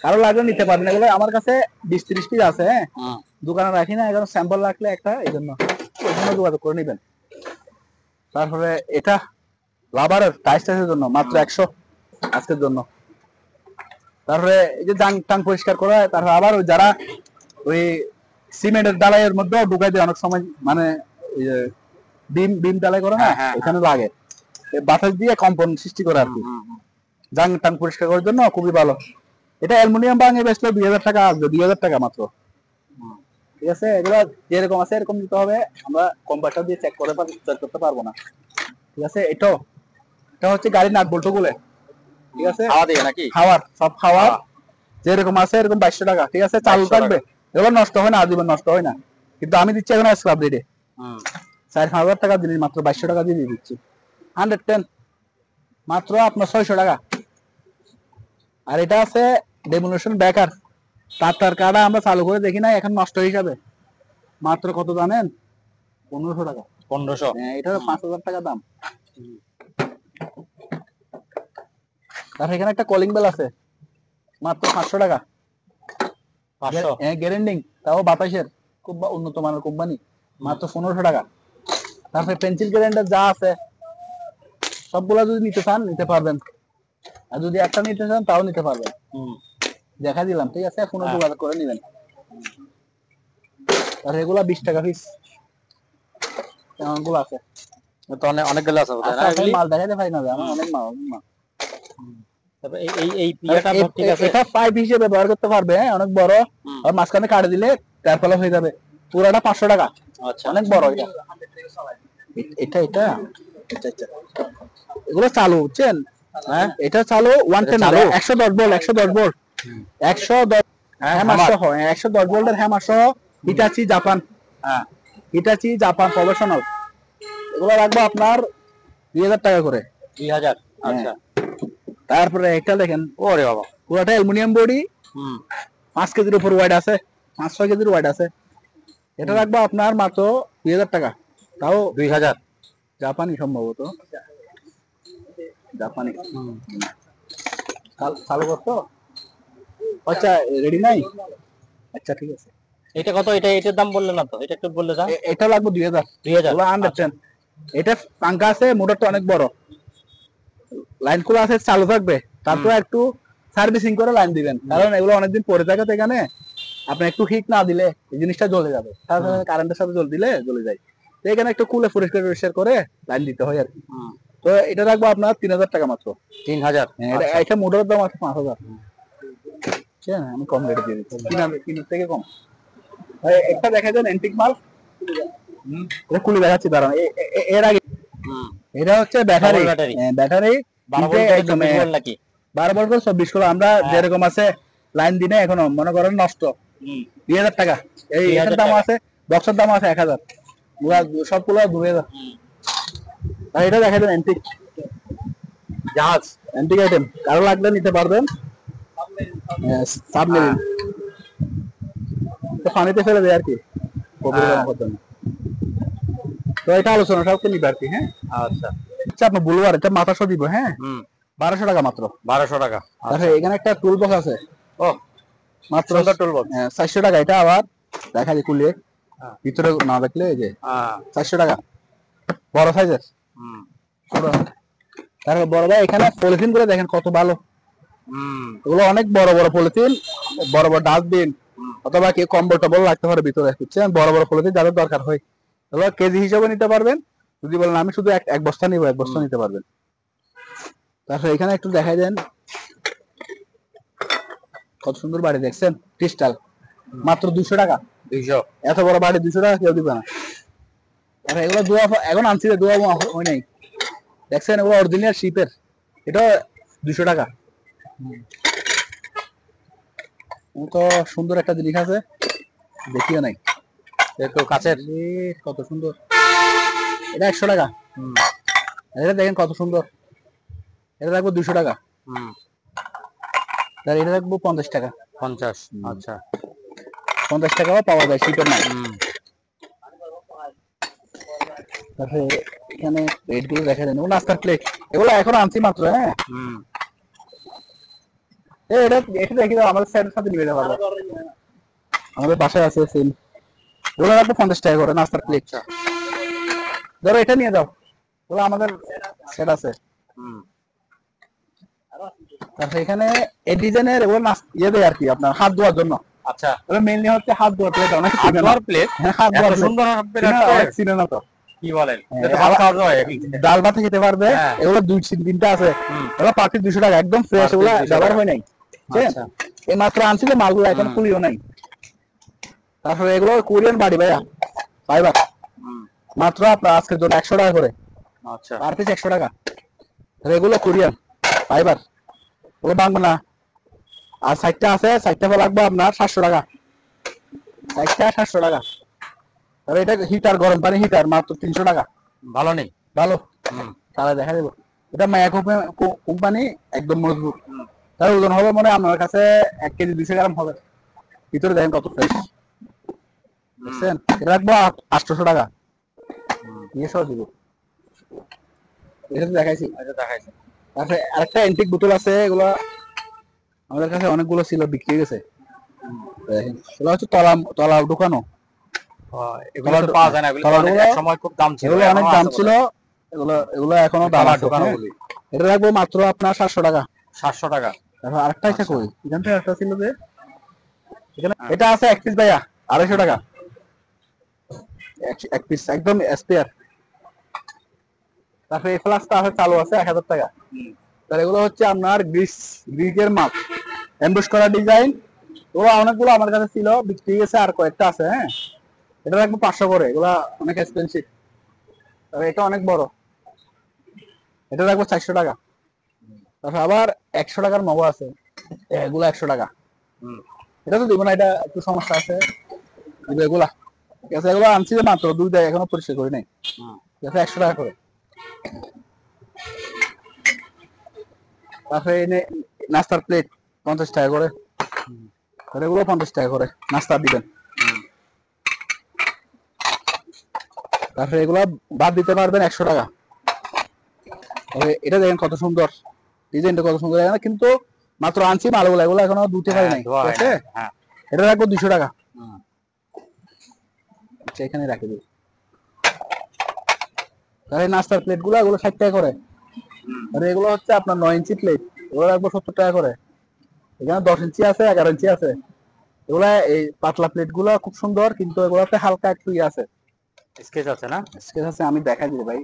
কারো লাগলে নিতে পারেন, এগুলো আমার কাছে 20-30 পিস আছে। হ্যাঁ, দোকানে রাখি না, এখন স্যাম্পল রাখলে একটা, এই জন্য ফোনে যোগাযোগ করে নিবেন। তারপরে এটা লাভারের টাইসের জন্য মাত্র 100 আজকের জন্য। তারপরে এই যে টাং পরিষ্কার করা হয়, তারপরে আবার ওই যারা ওই সিমেন্টের ডালাইয়ের মধ্যে ঢুকাই দেয় অনেক সময়, মানে বিম ডালাই করে না, এখানে লাগে বাতাস দিয়ে কম্পন সৃষ্টি করে আর কি। জাং টাং পরিষ্কার করার জন্য খুবই ভালো। এটা অ্যালুমিনিয়াম ভাঙে বেচলে 2000 টাকা আসবে, 2000 টাকা মাত্র। ঠিক আছে, এগুলো যেরকম আছে এরকম নিতে হবে, আমরা কম্পারেটর দিয়ে চেক করতে পারবো না। ঠিক আছে, এটা হচ্ছে গাড়ির নাট বল্টু গুলো। ঠিক আছে, হাওয়া দিয়ে নাকি? হাওয়ার সব হাওয়ার যেরকম আছে এরকম 2200 টাকা। ঠিক আছে, চালু থাকবে, এগুলো নষ্ট হয় না, আজীবন নষ্ট হয় না। কিন্তু আমি দিচ্ছি এখন স্ক্র্যাপ রেটে 4000 টাকা জিনিস মাত্র 2200 টাকা দিয়ে দিচ্ছি। 110 মাত্র আপনার 600 টাকা। আর এটা আছে ডেমোলেশন ব্যাকার, তার কাটা আমরা চালু করে দেখি না, এখন নষ্ট হিসাবে মাত্র কত জানেন? 1500 টাকা। 1500? হ্যাঁ, এটা 5000 টাকা দাম। তার এখানে একটা কলিং বেল আছে মাত্র 500 টাকা। 500? হ্যাঁ, গ্যারেন্টিং, তাও 22-এর, খুব উন্নত মানের কোম্পানি, মাত্র 1500 টাকা। তারপরে পেন্সিল গ্রাইন্ডার যা আছে সবগুলা যদি নিতে চান নিতে পারবেন, আর যদি একটা নিতে চান তাও নিতে পারবেন। দেখা দিলাম, ঠিক আছে, ফোনে যোগাযোগ করে নেবেন। আর এগুলা 20 টাকা পিস, এমনগুলো আছে তো অনেকগুলো আছে বোধহয় না এগুলি? মাল দেখাইতে পারি না, আমার অনেক মাল। তবে এই পিয়াটা ঠিক আছে, এটা পাইপ হিসেবে ব্যবহার করতে পারবে, হ্যাঁ, অনেক বড়। আর মাঝখানে কাটে দিলে কারফলা হয়ে যাবে। পুরাটা 500 টাকা। আচ্ছা, অনেক বড় এটা। এটা এগুলো চালু বুঝছেন? হ্যাঁ, এটা চালু 110, 110 ভোল্ট, 110 ভোল্ট, 110 হ্যামার সহ, 110 ভোল্টের হ্যামার সহ, হিটাচি জাপান। হ্যাঁ, হিটাচি জাপান প্রফেশনাল। এগুলো রাখবো আপনার 2000 টাকা করে। 2000? আচ্ছা। তারপরে এটা দেখেন, ওরে বাবা, পুরোটা অ্যালুমিনিয়াম বডি, 5 কেজির উপর ওয়েট আছে, 500 কেজির ওয়েট আছে। এটা রাখবো আপনার মাত্র 2000 টাকা। তাও 2000? জাপানি সম্ভবত, জাপানি। চালু করতো? আচ্ছা, রেডি নাই? আচ্ছা, ঠিক আছে। এটা কত? এটার দাম বললেন না তো, এটা একটু বললে যা। এটা লাগবে 2000। 2000? এটা পাঙ্খা আছে, মোটরটা অনেক বড়, লাইন খোলা আছে, চালু থাকবে। তারপর একটু সার্ভিসিং করে লাইন দিবেন, কারণ এগুলো অনেকদিন পরে থাকে তো এখানে। আপনি একটু হিট না দিলে এই জিনিসটা জ্বলে যাবে, তারপরে কারেন্টের সাথে জল দিলে জ্বলে যায়। তো এখানে একটু খুলে পরিষ্কার করে লাইন দিতে হয় আর কি। তো এটা রাখবো আপনার 3000 টাকা মাত্র। 3000? এটা মোটরের দাম আছে 5000। আমি কম রেটে দিয়ে দিচ্ছি, 3000 থেকে কম। একটা দেখা যায় এন্টিক মাল, এটা খুলে দেখাচ্ছি দাঁড়ান। এর আগে এটা হচ্ছে ব্যাটারি, 12 ভোল্ট নাকি? 12 ভোল্ট 24 ভোল্ট। আমরা যেরকম আছে লাইন দিনে এখনো মনে করেন নষ্ট, 2000 টাকা। এটার দাম আছে, বক্সের দাম আছে 1000, সবগুলো 2000। আর এটা দেখা যায় এন্টিক জাহাজ, এন্টিক আইটেম, কারো লাগলে নিতে পারবেন। সাবমেরিন, পানিতে ফেলে দেয় আর কি, তো এটা আলোচনা সবকে নিবে আর কি। হ্যাঁ, আচ্ছা। আপনার বুলওয়ার, এটা মাথা সহ দিব। হ্যাঁ, 1200 টাকা মাত্র। 1200 টাকা? আচ্ছা, এখানে একটা টুল বক্স আছে, ও মাত্র টুল বক্স। 400 টাকা। এটা আবার দেখা যায় খুলে, ভিতরে না দেখলে এই যে 400 টাকা, বড় সাইজের। তারপর বড় ভাই এখানে পলিথিন করে দেখেন কত ভালো। এগুলো অনেক বড় বড় পলিথিন, বড় বড় ডাস্টবিন, অথবা কি কম্বল রাখতে পারে ভিতরে, বুঝছেন? বড় বড় পলিথিন যাদের দরকার হয়, এগুলো কেজি হিসেবে নিতে পারবেন। যদি বলেন আমি শুধু এক বস্তা নিব, এক বস্তা নিতে পারবেন। তারপর এখানে একটু দেখাই দেন, কত সুন্দর বাড়ি দেখছেন, ক্রিস্টাল, মাত্র 200 টাকা। 200? এত বড় বাড়ি 200 টাকা কেউ দিবে না। এগুলো দোয়া এখন আনছি, দোয়া হয় নাই, দেখছেন? এগুলো অরিজিনাল শিপের, এটা 200 টাকা। তো সুন্দর একটা জিনিস আছে, দেখিও নাই, একটু কাছের, কত সুন্দর। এটা 100 টাকা। এটা দেখেন কত সুন্দর, এটা রাখবো 200 টাকা। এটা রাখবো 50 টাকা। 50? আচ্ছা, 50 টাকাও পাওয়া যায়, শিপের নাই। তারপরে এখানে প্লেট গুলো দেখা যায়, নাস্তার প্লেট, এগুলো এখন আনছি মাত্র। হ্যাঁ, এটা দেখি দাও, আমাদের স্যারের সাথে নিয়ে যাবো, আমাদের বাসায় আছে সেম। ওগুলো রাখবো 50 টাকা করে, নাস্তার প্লেট। ধরো এটা নিয়ে যাও, ওগুলো আমাদের সেট আছে। তারপরে এখানে এই ডিজাইনের এগুলো ইয়ে দেয় আর কি, আপনার হাত ধোয়ার জন্য। আচ্ছা, মেইনলি হচ্ছে হাত ধোয়ার প্লেট। অনেক হাত ধোয়ার প্লেট? হ্যাঁ, হাত ধোয়ার সুন্দর চিনে না তো, কি বলেন? ডাল ভাত খেতে পারবে। এগুলো 2-3টা আছে, এগুলো পার্টি 200 টাকা, একদম ফ্রেশ, এগুলো ব্যবহার হয় নাই। এই মাত্র আনছি যে মালগুলো এখন খুলিও নাই। তারপরে এগুলো কোরিয়ান বাড়ি ভাইয়া, ফাইবার মাত্র আপনার আজকের জন্য 100 টাকা করে, আচ্ছা পার পিস 100 টাকা। এগুলো কোরিয়ান ফাইবার, ওগুলো ভাঙবে না। আর সাইডটা আছে, সাইডটা লাগবে আপনার 700 টাকা, সাইডটা 700 টাকা। তবে এটা হিটার, গরম পানি হিটার, মাত্র 300 টাকা। ভালো নেই? ভালো, তাহলে দেখা দেবো। এটা মায়া কোম্পানি, একদম মজবুত। তার ওজন হবে মনে হয় আপনার কাছে 1 কেজি 200 গ্রাম হবে। ভিতরে দেখেন কত ফ্রেশ, বুঝছেন? এটা রাখবো 800 টাকা, নিয়ে সহ দিব। এটা তো দেখাইছি। তারপরে আরেকটা এন্টিক বোতল আছে, এগুলো আমাদের কাছে অনেকগুলো ছিল, বিক্রি হয়ে গেছে। দেখেন, এগুলো হচ্ছে তলা ঢুকানো। এগুলো তো পাওয়া যায় না, এগুলো অনেক এক সময় খুব দাম ছিল, এগুলো অনেক দাম ছিল, এগুলো এখনো দাম আছে। এটা রাখবো মাত্র আপনার 700 টাকা। 700 টাকা। তারপর আরেকটা আছে কই, এখান থেকে একটা ছিল যে এখানে, এটা আছে 1 পিস ভাইয়া 250 টাকা, এক পিস একদম স্পেয়ার। তারপরে এই ফ্লাস্কটা আছে, চালু আছে 1000 টাকা। তাহলে এগুলো হচ্ছে আপনার গ্রিকের মাপ, এমবস করা ডিজাইন। ওগুলো অনেকগুলো আমার কাছে ছিল, বিক্রি গেছে, আর কয়েকটা আছে। হ্যাঁ, এটা রাখবো 500 করে, এগুলা অনেক এক্সপেন্সিভ। তবে এটা অনেক বড়, এটা রাখবো 400 টাকা। তারপর আবার 100 টাকার মগ আছে, এগুলো 100 টাকা। এটা তো দিব না, এটা একটু সমস্যা আছে, এগুলা ঠিক আছে। এগুলো আনছি যে মাত্র 2 দেয়, এখনো পরিষ্কার করি নাই। ঠিক আছে, 100 টাকা করে। তারপরে এনে নাস্তার প্লেট 50 টাকা করে, এগুলো 50 টাকা করে নাস্তা দিবেন। তারপরে এগুলো বাদ দিতে পারবেন 100 টাকা। এটা দেখেন কত সুন্দর, ডিজাইনটা কত সুন্দর, কিন্তু মাত্র আনছি মালগুলো, এগুলো এখনো ধুতে পারি নাই। ঠিক আছে, এটা রাখবো 200 টাকা। আচ্ছা, এখানে রাখি দিই। তাহলে নাস্তার প্লেট গুলো, এগুলো 60 টাকা করে। আর এগুলো হচ্ছে আপনার 9 ইঞ্চি প্লেট, এগুলো রাখবো 70 টাকা করে। এখানে 10 ইঞ্চি আছে, 11 ইঞ্চি আছে। এগুলা এই পাতলা প্লেট গুলো খুব সুন্দর, কিন্তু এগুলোতে হালকা একটু আছে, স্কেচ আছে না? স্কেচ আছে, আমি দেখাই দিই ভাই,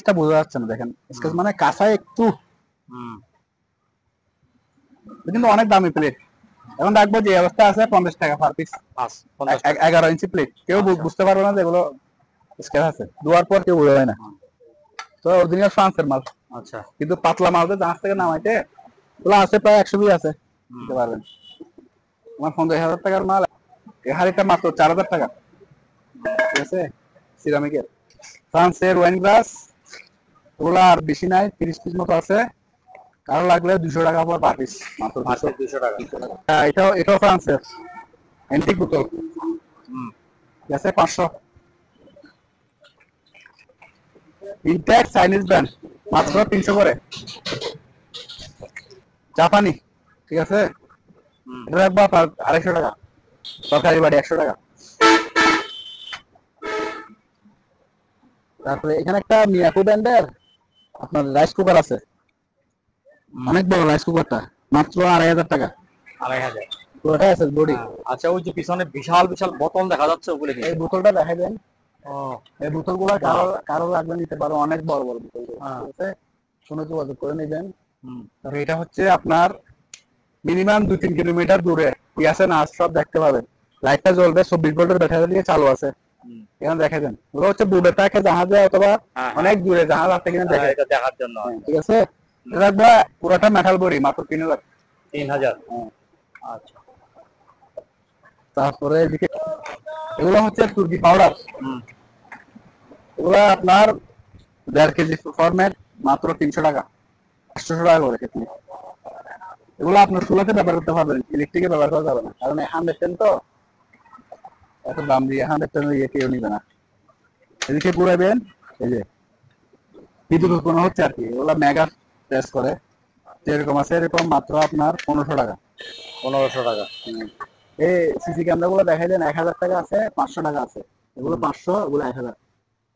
এটা বোঝা যাচ্ছে না। দেখেন স্কেচ মানে কাঁচায় একটু, কিন্তু অনেক দামি প্লেট। এখন রাখবো যে অবস্থা আছে 50 টাকা পার পিস, 11 ইঞ্চি প্লেট। কেউ বুঝতে পারবে না যে এগুলো স্কেচ আছে, ধোয়ার পর কেউ বোঝা যায় না। তো অরিজিনাল ফ্রান্সের মাল। আচ্ছা, কিন্তু পাতলা মালতে জাহাজ থেকে নামাইতে ওগুলো আছে, প্রায় 100 পিস আছে, দিতে পারবেন। আমার 50,000 টাকার মাল, এই হাড়িটা মাত্র 4,000 টাকা। ঠিক আছে, সিরামিকের ফ্রান্সের ওয়াইন গ্লাস, ওগুলো আর বেশি নাই, 30 পিস মতো আছে। কারো লাগলে 200 টাকা পর পার পিস, মাত্র 200 টাকা। এটাও ফ্রান্সের অ্যান্টিক বোতল, ঠিক আছে, 500। ইনট্যাক্ট চাইনিজ ব্র্যান্ড, মাত্র 300 করে। জাপানি, ঠিক আছে, এটা রাখবো আপনার 250 টাকা। তরকারি বাড়ি 100 টাকা। তারপরে এখানে একটা মিয়াকো ব্র্যান্ডের আপনার রাইস কুকার আছে, অনেক বড় রাইস কুকারটা, মাত্র 2,500 টাকা। 2,500 পুরোটাই আছে বডি। আচ্ছা, ওই যে পিছনে বিশাল বিশাল বোতল দেখা যাচ্ছে, ওগুলো কি? এই বোতলটা দেখাই দেন। এই বোতল গুলা কারো লাগবে নিতে পারো, অনেক বড় বড় বোতল, ঠিক আছে, ফোনে যোগাযোগ করে নেবেন। তবে এটা হচ্ছে আপনার মিনিমাম 2-3 কিলোমিটার দূরে কি আছে না সব দেখতে পাবেন। লাইটটা জ্বলবে, 24 ভোল্টের ব্যাটারি দিয়ে চালু আছে। এখানে দেখে দেন, ওগুলো হচ্ছে বুড়ে থাকে জাহাজে, অথবা অনেক দূরে জাহাজ আছে কিনা দেখে, এটা দেখার জন্য। ঠিক আছে, এটা রাখবো পুরোটা মেটাল বডি, মাত্র 3,000। 3,000। আচ্ছা। তারপরে এদিকে এগুলো হচ্ছে তুর্কি পাউডার, এগুলো আপনার 1.5 কেজি ফরম্যাট, মাত্র 300 টাকা, 800 টাকা করে কেটলি। এগুলো আপনার চুলাতে ব্যবহার করতে পারবেন, ইলেকট্রিকে ব্যবহার করা যাবে না, কারণ 110 তো, এত দাম দিয়ে 110 দিয়ে কেউ নিবে না। এদিকে ঘুরাবেন, এই যে বিদ্যুৎ উৎপন্ন হচ্ছে আর কি, এগুলো মেগা টেস্ট করে, যেরকম আছে এরকম, মাত্র আপনার 1500 টাকা। 1500 টাকা। এই সিসি ক্যামেরা গুলো দেখাই দেন, 1000 টাকা আছে, 500 টাকা আছে, এগুলো 500, এগুলো 1000।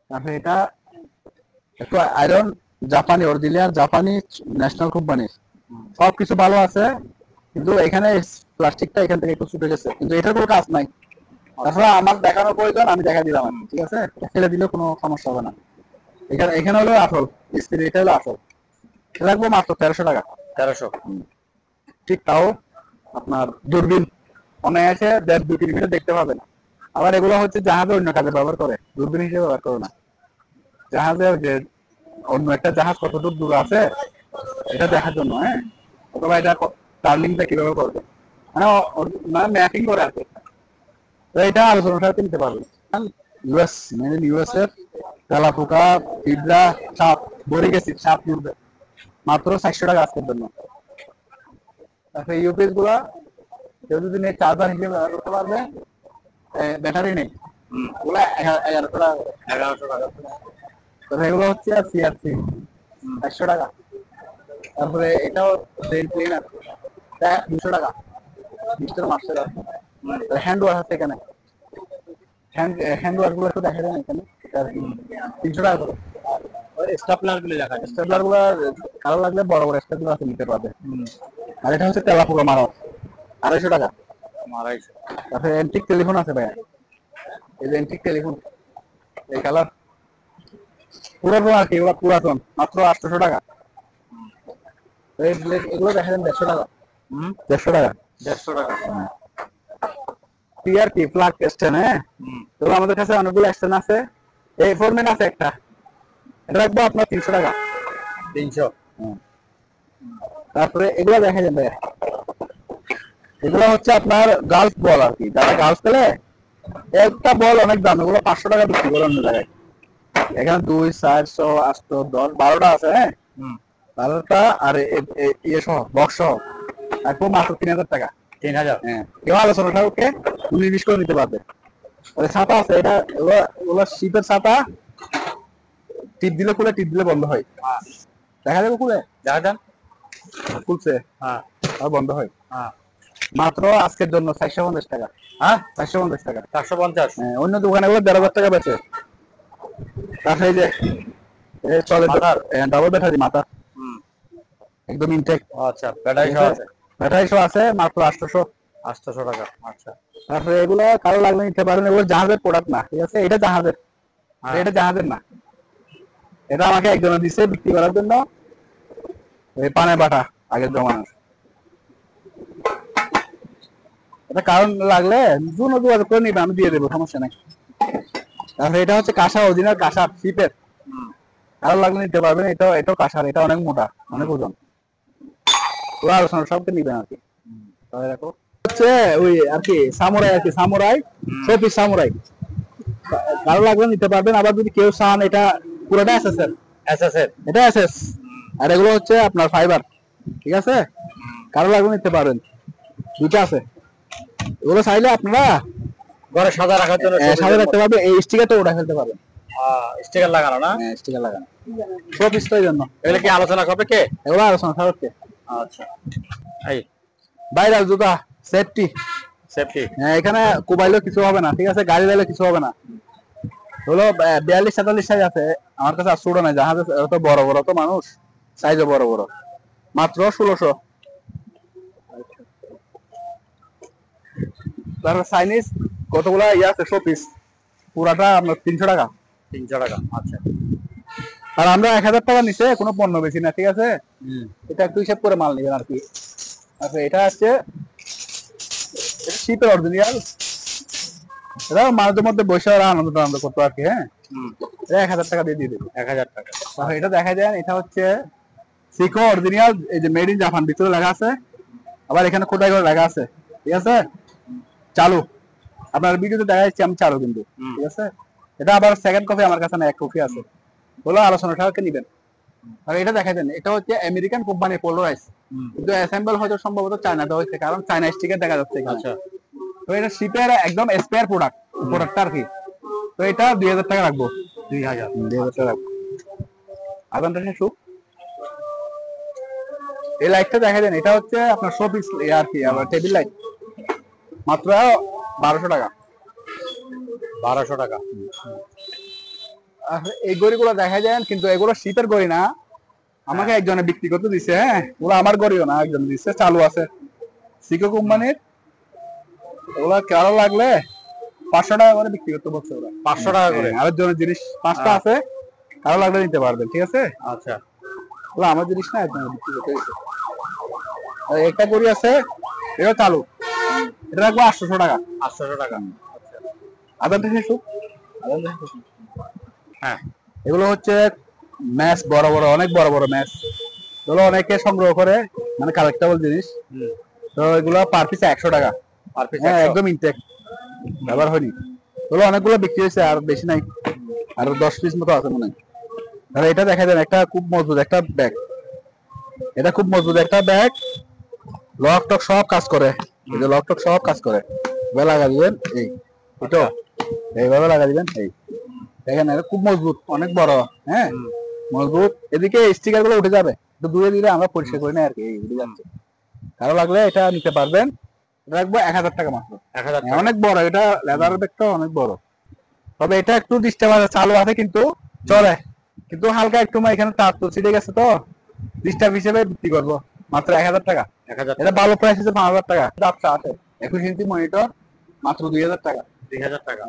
তারপরে এটা একটু আয়রন, জাপানি অরিজিনাল, জাপানি ন্যাশনাল কোম্পানির, সবকিছু ভালো আছে, কিন্তু এখানে প্লাস্টিকটা এখান থেকে একটু ছুটে গেছে, কিন্তু এটার কোনো কাজ নাই। তারপরে আমার দেখানোর প্রয়োজন, আমি দেখা দিলাম, ঠিক আছে, ফেলে দিলে কোনো সমস্যা হবে না। এখানে হলো আসল স্ত্রী, এটা হলো আসল। রাখবো মাত্র 1300 টাকা। 1300। ঠিক তাও আপনার দূরবীন অনায়াসে 1.5-2 মিনিট দেখতে পাবেন। আবার এগুলো হচ্ছে জাহাজে অন্য কাজে ব্যবহার করে, দূরবীন হিসেবে ব্যবহার করে না। জাহাজে যে অন্য একটা জাহাজ কতটুকু দূর আছে এটা দেখার জন্য, হ্যাঁ, অথবা এটা টার্নিংটা কিভাবে করবে, মানে মানে ম্যাপিং করে আছে। তো এটা আলোচনার সাথে নিতে পারবেন। ইউএস মানে ইউএস এর তেলাপোকা, পিঁপড়া, সাপ, বরিগেসি সাপ উঠবে মাত্র 400 টাকা আজকের জন্য। তারপরে ইউপিএস গুলা কেউ যদি নেই চার্জার হিসেবে ব্যবহার করতে পারবে, ব্যাটারি নেই, ওগুলা 1100 টাকা। 1100 টাকা। তারপরে এগুলো হচ্ছে আর সিআরসি 100 টাকা। তারপরে এটাও রেল প্লেন আছে 200 টাকা, মিস্টার মাস্টার আছে। হ্যান্ড ওয়াশ আছে এখানে, হ্যান্ড ওয়াশ গুলো একটু দেখা যায় না এখানে, 300 টাকা করে। স্টাপলার গুলো দেখা যায়। স্টেপলার গুলো কালো লাগলে বড় বড় স্টেপলার আছে, নিতে পারবে। আর এটা হচ্ছে তেলাপোকা মারা 250 টাকা। 250। তারপরে এন্টিক টেলিফোন আছে ভাইয়া, এই যে এন্টিক টেলিফোন, এই কালার পুরাতন আর কি, এগুলো পুরাতন, মাত্র 800 টাকা। এগুলো দেখা যান 150 টাকা। 150 টাকা। 150 টাকা। টিআরপি ফ্ল্যাগ স্ট্যান্ড, হ্যাঁ, তো আমাদের কাছে অনেকগুলো স্ট্যান্ড আছে। এই ফরম্যান আছে একটা, এটা রাখবো আপনার 300 টাকা। 300। তারপরে এগুলো দেখা যান ভাইয়া, এগুলো হচ্ছে আপনার গার্লস বল আর কি, যারা গার্লস খেলে একটা বল অনেক দাম, এগুলো 500 টাকা বিক্রি করে অন্য জায়গায়। এখানে 2, 4, 6, 8, 10, 12টা আছে, হ্যাঁ, 12টা। আর ইয়ে সহ বক্স সহ রাখবো মাত্র 3000 টাকা। 3000। হ্যাঁ, কেউ আলোচনা ঠাকুরকে 19-20 করে নিতে পারবে। ছাতা আছে, এটা ওগুলো শীতের ছাতা, টিপ দিলে খুলে, টিপ দিলে বন্ধ হয়। দেখা যাবে খুলে, দেখা যান খুলছে, হ্যাঁ, আর বন্ধ হয়। হ্যাঁ, মাত্র আজকের জন্য 450 টাকা। হ্যাঁ, 450 টাকা। 450। হ্যাঁ, অন্য দোকানে গুলো 1500 টাকা বেচে। তারপরে এই যে চলে ডাবল ব্যাটারি মাথা, একদম ইনটেক। আচ্ছা, ব্যাটারি সহ আছে। ব্যাটারি সহ আছে, মাত্র 800। 800 টাকা। আচ্ছা। তারপরে এগুলো কারো লাগলে নিতে পারেন, এগুলো জাহাজের প্রোডাক্ট না, ঠিক আছে, এটা জাহাজের, এটা জাহাজের না, এটা আমাকে একজন দিচ্ছে বিক্রি করার জন্য, এই পানে বাটা আগের জমানা। এটা কারণ লাগলে যোগাযোগ করে নিবে, আমি দিয়ে দেবো, সমস্যা নাই। তারপরে এটা হচ্ছে কাঁসা, অরিজিনাল কাঁসা শিপের, কারো লাগলে নিতে পারবেন। এটাও কাঁসার, এটা অনেক মোটা, অনেক ওজন। ওরা আলোচনা সবকে নিবেন আর কি। তাহলে দেখো হচ্ছে ওই আর কি সামুরাই, আর কি সামুরাই, শোপিস সামুরাই, কারো লাগলে নিতে পারবেন। আবার যদি কেউ চান, এটা পুরোটা এসএস এর, এটা এসএস, আর এগুলো হচ্ছে আপনার ফাইবার, ঠিক আছে, কারো লাগলে নিতে পারবেন। দুটো আছে, এগুলো চাইলে আপনারা ঘরে সাদা রাখার জন্য সাথে রাখতে পারবে। এই স্টিকারটা ওটা ফেলতে পারবেন, স্টিকার লাগানো না? হ্যাঁ, স্টিকার লাগানো, শোপিসটার জন্য। এগুলো কি আলোচনা করবে কে? এগুলো আলোচনা সাপেক্ষে। আচ্ছা, এই ভাইরাল জুতা, সেফটি, সেফটি। হ্যাঁ, এখানে কোবাইলেও কিছু হবে না, ঠিক আছে, গাড়ি দিলে কিছু হবে না। হলো 42-47 সাইজ আছে আমার কাছে, আর ছোট নাই, জাহাজে তো বড় বড়, তো মানুষ সাইজও বড় বড়, মাত্র 1600। তারপর চাইনিজ কতগুলা ইয়ে আছে, শোপিস, পুরাটা আপনার 300 টাকা। 300 টাকা। আচ্ছা। আর আমরা 1000 টাকা নিচে কোনো পণ্য বেশি না, ঠিক আছে, এটা একটু হিসাব করে মাল নিবেন আর কি। আচ্ছা, এটা হচ্ছে শিপের অরিজিনাল, এটা মানুষের মধ্যে বসে আনন্দ করতো আর কি। হ্যাঁ, এটা 1000 টাকা দিয়ে দেবে। 1000 টাকা। তাহলে এটা দেখা যায়, এটা হচ্ছে সিকো অরিজিনাল, এই যে মেড ইন জাপান ভিতরে লেখা আছে, আবার এখানে খোদাই করে লেখা আছে, ঠিক আছে, চালু। আপনার ভিডিওতে দেখা যাচ্ছে আমি চালু, কিন্তু ঠিক আছে। এটা আবার সেকেন্ড কপি আমার কাছে না, এক কপি আছে, বলো আলোচনা ঠাকুরকে নিবেন। আর এটা দেখা যান, এটা হচ্ছে আমেরিকান কোম্পানি পোলোরাইজ, কিন্তু অ্যাসেম্বল হয়তো সম্ভবত চায়নাতে হয়েছে, কারণ চায়না স্টিকার দেখা যাচ্ছে এখানে। আচ্ছা। তো এটা শিপের একদম স্পেয়ার প্রোডাক্ট আর কি। তো এটা 2000 টাকা রাখবো। 2000 টাকা রাখবো। আগামটা শেষ হোক। এই লাইটটা দেখা যান, এটা হচ্ছে আপনার শোপিস আর কি, আবার টেবিল লাইট, মাত্র 1200 টাকা। 1200 টাকা। এই গড়িগুলো দেখা যায়, কিন্তু এগুলো শীতের গড়ি না, আমাকে একজনে বিক্রি করতে দিছে। হ্যাঁ, ওরা আমার গড়িও না, একজন দিচ্ছে, চালু আছে, সিকো কোম্পানির। ওগুলা কারো লাগলে 500 টাকা করে বিক্রি করতে বলছে ওরা। 500 টাকা করে। আরেকজনের জিনিস 5টা আছে, কারো লাগলে নিতে পারবেন, ঠিক আছে। আচ্ছা, ওগুলো আমার জিনিস না, একজনে বিক্রি করতে দিছে। আর একটা গড়ি আছে এটা চালু, এটা রাখবো 800 টাকা। 800 টাকা। আদান থেকে শুক, হ্যাঁ এগুলো হচ্ছে ম্যাচ, বড় বড় অনেক বড় বড় ম্যাচ, এগুলো অনেকে সংগ্রহ করে, মানে কালেক্টেবল জিনিস। তো এগুলো পার পিস 100 টাকা। হ্যাঁ একদম ইনটেক, ব্যবহার হয়নি। এগুলো অনেকগুলো বিক্রি হয়েছে, আর বেশি নাই, আর 10 পিস মতো আছে মনে হয়। আর এটা দেখা যায় একটা খুব মজবুত একটা ব্যাগ, এটা খুব মজবুত একটা ব্যাগ, লক টক সব কাজ করে, এই যে লক টক সব কাজ করে। এবার লাগা দিবেন এই, এটা এইভাবে লাগা দিবেন এই, দেখেন এটা খুব মজবুত, অনেক বড়, হ্যাঁ মজবুত। এদিকে স্টিকার গুলো উঠে যাবে, একটু দূরে দিলে আমরা পরিষ্কার করি না আর কি, উঠে যাচ্ছে। কারো লাগলে এটা নিতে পারবেন, রাখবো 1000 টাকা মাত্র। 1000 টাকা। অনেক বড়, এটা লেদার ব্যাগটা অনেক বড়। তবে এটা একটু ডিস্টার্ব আছে, চালু আছে কিন্তু চলে, কিন্তু হালকা একটু এখানে তার তো ছিঁড়ে গেছে, তো ডিস্টার্ব হিসেবে বিক্রি করবো মাত্র 1000 টাকা। 1000 এটা ভালো প্রাইস আছে 5000 টাকা। আচ্ছা আছে 21 ইঞ্চি মনিটর মাত্র 2000 টাকা। 2000 টাকা।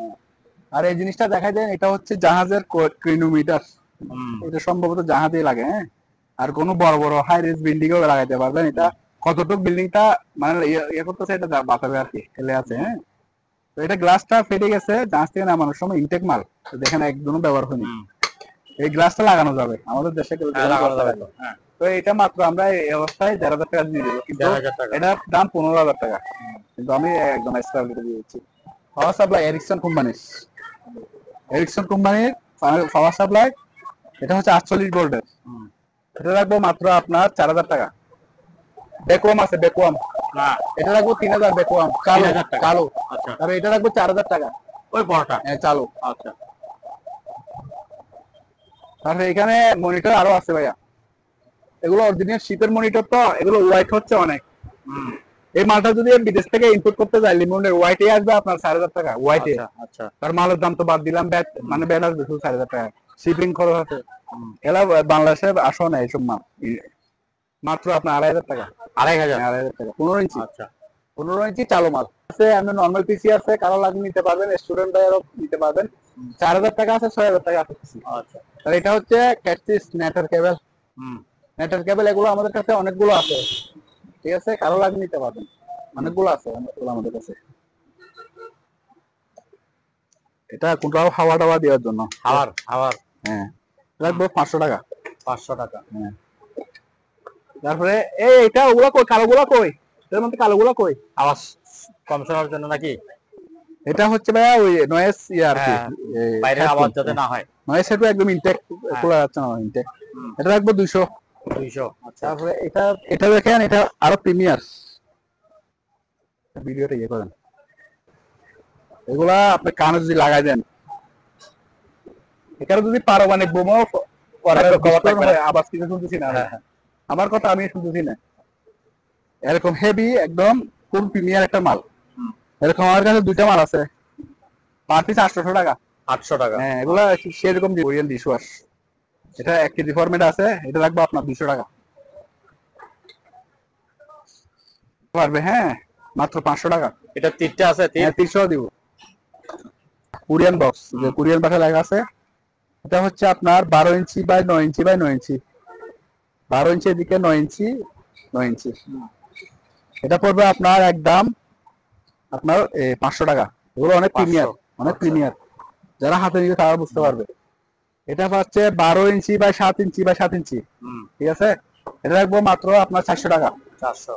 আর এই জিনিসটা দেখা যায়, এটা হচ্ছে জাহাজের ক্রিনোমিটার, এটা সম্ভবত জাহাজে লাগে। হ্যাঁ, আর কোনো বড় বড় হাই রেঞ্জ বিল্ডিং এও লাগাইতে পারবেন। এটা কতটুকু বিল্ডিংটা মানে ইয়ে করতেছে, এটা বাঁচাবে আর কি, ফেলে আছে। হ্যাঁ, তো এটা গ্লাসটা ফেটে গেছে জাহাজ থেকে নামানোর সময়, ইনটেক মাল, দেখেন একদমও ব্যবহার হয়নি। এই গ্লাসটা লাগানো যাবে আমাদের দেশে, লাগানো যাবে। তো এটা মাত্র আমরা এই অবস্থায় 1500 টাকা দিয়ে দেবো, কিন্তু এটার দাম 15000 টাকা, কিন্তু আমি একদম এক্সট্রা দিয়ে দিচ্ছি। পাওয়ার সাপ্লাই এরিকসন কোম্পানির, এরিকসন কোম্পানির পাওয়ার সাপ্লাই, এটা হচ্ছে 48 ভোল্টের। এটা রাখবো মাত্র আপনার 4000 টাকা। বেকুয়াম আছে, বেকুয়াম, এটা রাখবো 3000, বেকুয়াম কালো, কালো। তবে এটা রাখবো 4000 টাকা, ওই বড়টা। হ্যাঁ চালু। আচ্ছা, তারপরে এখানে মনিটর আরো আছে ভাইয়া, এগুলো অরিজিনাল শীতের মনিটর, তো এগুলো ওয়াইট হচ্ছে অনেক। এই মালটা যদি বিদেশ থেকে ইম্পোর্ট করতে যাই, লিমনের ওয়াইটে আসবে আপনার 4000 টাকা ওয়াইটে। আচ্ছা। তার মালের দাম তো বাদ দিলাম, ব্যাট মানে ব্যাট আসবে শুধু 4000 টাকা, শিপিং খরচ আছে। এলা বাংলাদেশে আসো না এইসব মাল, মাত্র আপনার 2500 টাকা। 2500 টাকা 15 ইঞ্চি। আচ্ছা, 15 ইঞ্চি চালু মাল আছে। আমি নর্মাল পিসি আছে, কারো লাগলে নিতে পারবেন, স্টুডেন্ট ভাইয়েরও নিতে পারবেন। 4000 টাকা আছে, 6000 টাকা আছে। আচ্ছা। আর এটা হচ্ছে ক্যাটসিস নেটের কেবল, নেটের কেবল, এগুলো আমাদের কাছে অনেকগুলো আছে, ঠিক আছে, কারো লাগলে নিতে পারবেন, অনেকগুলো আছে, অনেকগুলো আমাদের কাছে। এটা কোনটাও হাওয়া টাওয়া দেওয়ার জন্য, হাওয়ার। হ্যাঁ রাখবো 500 টাকা। 500 টাকা। হ্যাঁ, তারপরে এটা ওগুলা কই, কালোগুলা কই, এর মধ্যে কালোগুলা কই, আওয়াজ কম শোনার জন্য নাকি? এটা হচ্ছে ভাইয়া ওই নয়েজ আর কি, বাইরের আওয়াজ যাতে না হয়। নয়েজ সেটও একদম ইনটেক, খোলা যাচ্ছে না ইনটেক। এটা রাখবো 200। আচ্ছা। তারপরে এটা, এটা দেখেন, এটা আরো প্রিমিয়ার, ভিডিওটা ইয়ে করেন, এগুলা আপনি কানে যদি লাগাই দেন, এখানে যদি পারমাণবিক বোমাও আবার কিছু শুনতেছি না, আমার কথা আমি শুনতেছি না, এরকম হেভি একদম খুব প্রিমিয়ার একটা মাল। এরকম আমার কাছে দুইটা মাল আছে, পার পিস 800 টাকা। 800 টাকা। হ্যাঁ, এগুলা সেরকম কোরিয়ান ডিশওয়াশ, এটা 1 কেজি ফরম্যাট আছে, এটা রাখবো আপনার 200 টাকা পারবে। হ্যাঁ, মাত্র 500 টাকা। এটা তিনটা আছে, 300 দিব। কোরিয়ান বক্স, যে কোরিয়ান ভাষায় লেখা আছে, এটা হচ্ছে আপনার 12 ইঞ্চি বাই 9 ইঞ্চি বাই 9 ইঞ্চি, 12 ইঞ্চি এদিকে, 9 ইঞ্চি 9 ইঞ্চি। এটা পড়বে আপনার একদম আপনার 500 টাকা। এগুলো অনেক প্রিমিয়ার, অনেক প্রিমিয়ার, যারা হাতে নিবে তারা বুঝতে পারবে। এটা হচ্ছে 12 ইঞ্চি বাই 7 ইঞ্চি বাই 7 ইঞ্চি, ঠিক আছে, এটা রাখবো মাত্র আপনার 400 টাকা। 400।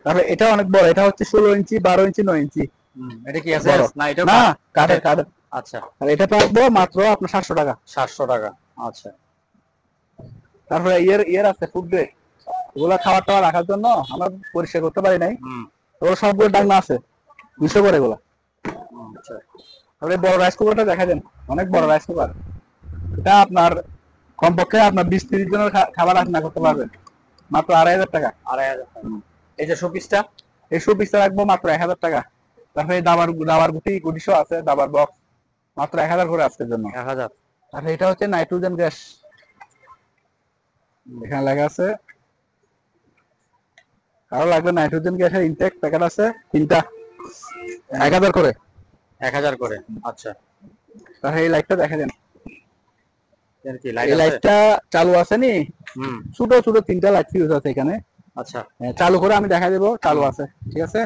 তারপরে এটা অনেক বড়, এটা হচ্ছে 16 ইঞ্চি 12 ইঞ্চি 9 ইঞ্চি। এটা কি আছে না? এটা না, কাঠের, কাঠের। আচ্ছা, আর এটা রাখবো মাত্র আপনার 700 টাকা। 700 টাকা। আচ্ছা। তারপরে ইয়ের আছে ফুড গ্রেড, এগুলা খাবার টাবার রাখার জন্য আমরা পরিষ্কার করতে পারি নাই, ওগুলো সবগুলো ডাকনা আছে, 200 করে এগুলা। আচ্ছা। তারপরে বড় রাইস কুকারটা দেখা দেন, অনেক বড় রাইস কুকার, এটা আপনার কমপক্ষে আপনার 20-30 জনের খাবার রান্না করতে পারবেন, মাত্র 2500 টাকা। 2500 টাকা। এই যে শোপিসটা, এই শোপিসটা রাখবো মাত্র 1000 টাকা। তারপরে দাবার গুটিশো আছে, দাবার বক্স, মাত্র 1000 করে আজকের জন্য। 1000। আর এটা হচ্ছে নাইট্রোজেন গ্যাস, এখানে লেখা আছে, কারো লাগবে নাইট্রোজেন গ্যাসের ইনটেক প্যাকেট আছে তিনটা, 1000 করে। 1000 করে। আচ্ছা। তাহলে এই লাইটটা দেখা দেন, কি এই লাইটটা চালু আছে নি, ছোট ছোট 3টা লাইট ফিউজ আছে এখানে, আচ্ছা চালু করে আমি দেখা দেবো, চালু আছে, ঠিক আছে।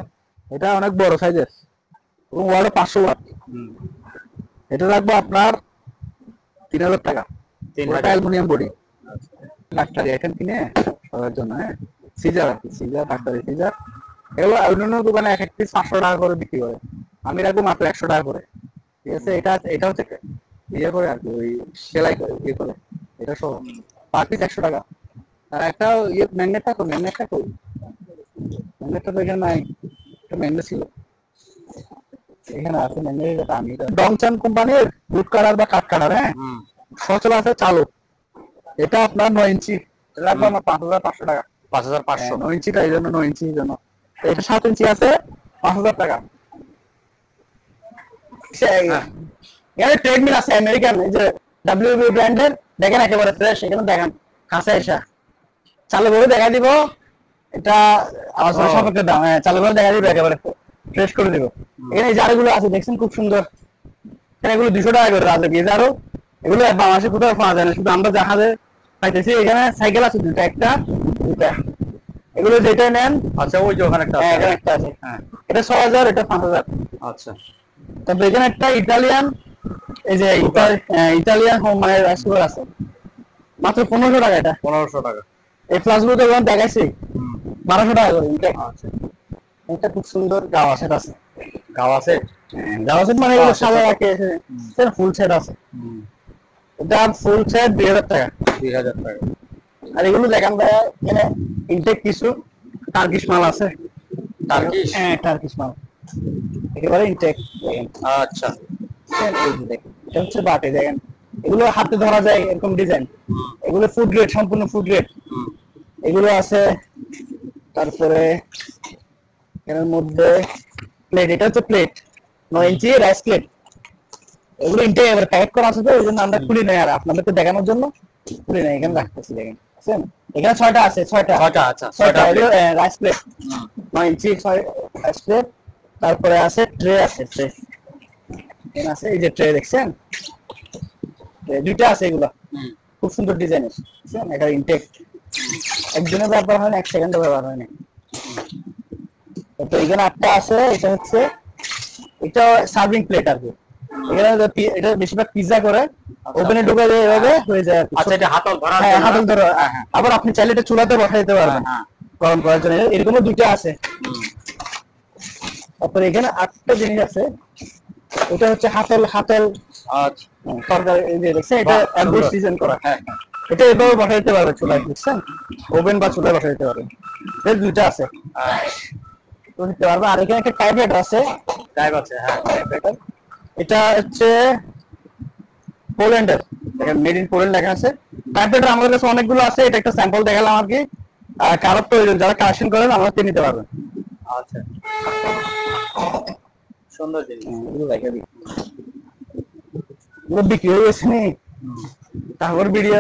এটা অনেক বড় সাইজের এবং ওয়াটও 500 ওয়াট। এটা রাখবো আপনার 3000 টাকা। 3000 অ্যালুমিনিয়াম বডি, ডাক্তারি আইটেম কিনে সবার জন্য। হ্যাঁ, সিজার আর কি, সিজার, ডাক্তারি সিজার। এগুলো অন্যান্য দোকানে এক এক পিস 500 টাকা করে বিক্রি করে, আমি রাখবো মাত্র 100 টাকা করে, ঠিক আছে। এটা হচ্ছে ইয়ে করে আর কি, ওই সেলাই করে ইয়ে করে, এটা সহ পার পিস 100 টাকা। আর একটা ইয়ে ম্যাগনেটটা তো এখানে নাই, একটা ম্যাগনেট ছিল এখানে আছে, ম্যাগনেট আমি ডংচান কোম্পানির বুট কাটার বা কাঠ কাটার। হ্যাঁ, সচল আছে চালু। এটা আপনার 9 ইঞ্চি, রাখবো আমার 5500 টাকা। 5500 9 ইঞ্চিটা এই জন্য, 9 ইঞ্চির জন্য। এটা 7 ইঞ্চি আছে, 5000 টাকা। এখানে ট্রেডমিল আছে আমেরিকান, এই যে WB ব্র্যান্ডের, দেখেন একেবারে ফ্রেশ। এখানে দেখেন কাছে এসা চালু করে দেখা দিব, এটা আমার সাপেক্ষে দাম। হ্যাঁ, চালু করে দেখা দিব, একেবারে ফ্রেশ করে দিব। এখানে এই জারগুলো আছে দেখছেন, খুব সুন্দর। এগুলো 200 টাকা করে রাজে গিয়ে জারো। এগুলো বাংলাদেশে কোথাও পাওয়া যায় না, শুধু আমরা জাহাজে পাইতেছি। এখানে সাইকেল আছে দুটা, দুটা। এগুলো যেটা নেন। আচ্ছা, ওই যে ওখানে একটা আছে। এখানে একটা আছে, হ্যাঁ, এটা 6000, এটা 5000। আচ্ছা, তারপর এখানে একটা ইটালিয়ান, এই যে ইটালিয়ান হোম মানে সুগার আছে, মাত্র 1500 টাকা। এটা 1500 টাকা। এই প্লাস গুলো তো দেখাইছি 1200 টাকা করে। আচ্ছা, এটা খুব সুন্দর গাওয়া সেট আছে। গাওয়া সেট, গাওয়া সেট মানে এগুলো সাদা রাখে, ফুল সেট আছে। এটা ফুল সেট 2000 টাকা। 2000 টাকা। আর এগুলো দেখেন ভাই, এখানে ইনটেক কিছু টার্কিশ মাল আছে। টার্কিশ? হ্যাঁ, টার্কিশ মাল একেবারে ইনটেক। আচ্ছা, এটা হচ্ছে বাটি, দেখেন এগুলো হাতে ধরা যায় এরকম ডিজাইন। এগুলো ফুড গ্রেড, সম্পূর্ণ ফুড গ্রেড এগুলো আছে। তারপরে এর মধ্যে প্লেট, এটা হচ্ছে প্লেট 9 ইঞ্চি রাইস প্লেট। এগুলো ইনটেক এবার প্যাকেট করা আছে, তো এই জন্য আমরা খুলি নাই, আর আপনাদেরকে দেখানোর জন্য খুলি নাই। এখানে রাখতেছি, দেখেন এখানে 6টা আছে, 6টা। আচ্ছা, 6টা রাইস প্লেট 9 ইঞ্চি 6 রাইস প্লেট। তারপরে আছে ট্রে, আছে ট্রে, এখানে আছে এই যে ট্রে দেখছেন, দুইটা আছে। এগুলো খুব সুন্দর ডিজাইনের, বুঝছেন, এটা ইনটেক। একজনের ব্যবহার হয় না, 1 সেকেন্ডে ব্যবহার হয় না। তো এখানে 8টা আছে। এটা হচ্ছে, এটা সার্ভিং প্লেট আর কি। এখানে এটা বেশিরভাগ পিজ্জা করে ওভেনে ঢুকে যায়, এভাবে হয়ে যায়। আচ্ছা, এটা হাতল ধরা। হ্যাঁ, হাতল ধরা। আবার আপনি চাইলে এটা চুলাতে বসাই দিতে পারবেন গরম করার জন্য। এরকমও দুইটা আছে। তারপরে এখানে 8টা জিনিস আছে। এটা হচ্ছে হাতল। আচ্ছা, তরকারি এই যে দেখছেন, এটা অ্যাডভান্স ডিজাইন করা। হ্যাঁ, এটা এভাবে বসাই দিতে পারবে চুলায়, বুঝছেন, ওভেন বা চুলায় বসাই দিতে পারবে। এর দুইটা আছে, তো দিতে পারবে। আর এখানে একটা টাইপরাইটার আছে। টাইপ আছে, হ্যাঁ। এটা হচ্ছে পোল্যান্ডের, দেখেন মেড ইন পোল্যান্ড লেখা আছে। টাইপরাইটার আমাদের কাছে অনেকগুলো আছে, এটা একটা স্যাম্পল দেখালাম আর কি। আর কারো প্রয়োজন, যারা কালেকশন করেন আমরা নিতে পারবেন। আচ্ছা, সুন্দর জিনিস। এগুলো রেখে দিই, এগুলো বিক্রি হয়ে গেছে নি। তারপর ভিডিও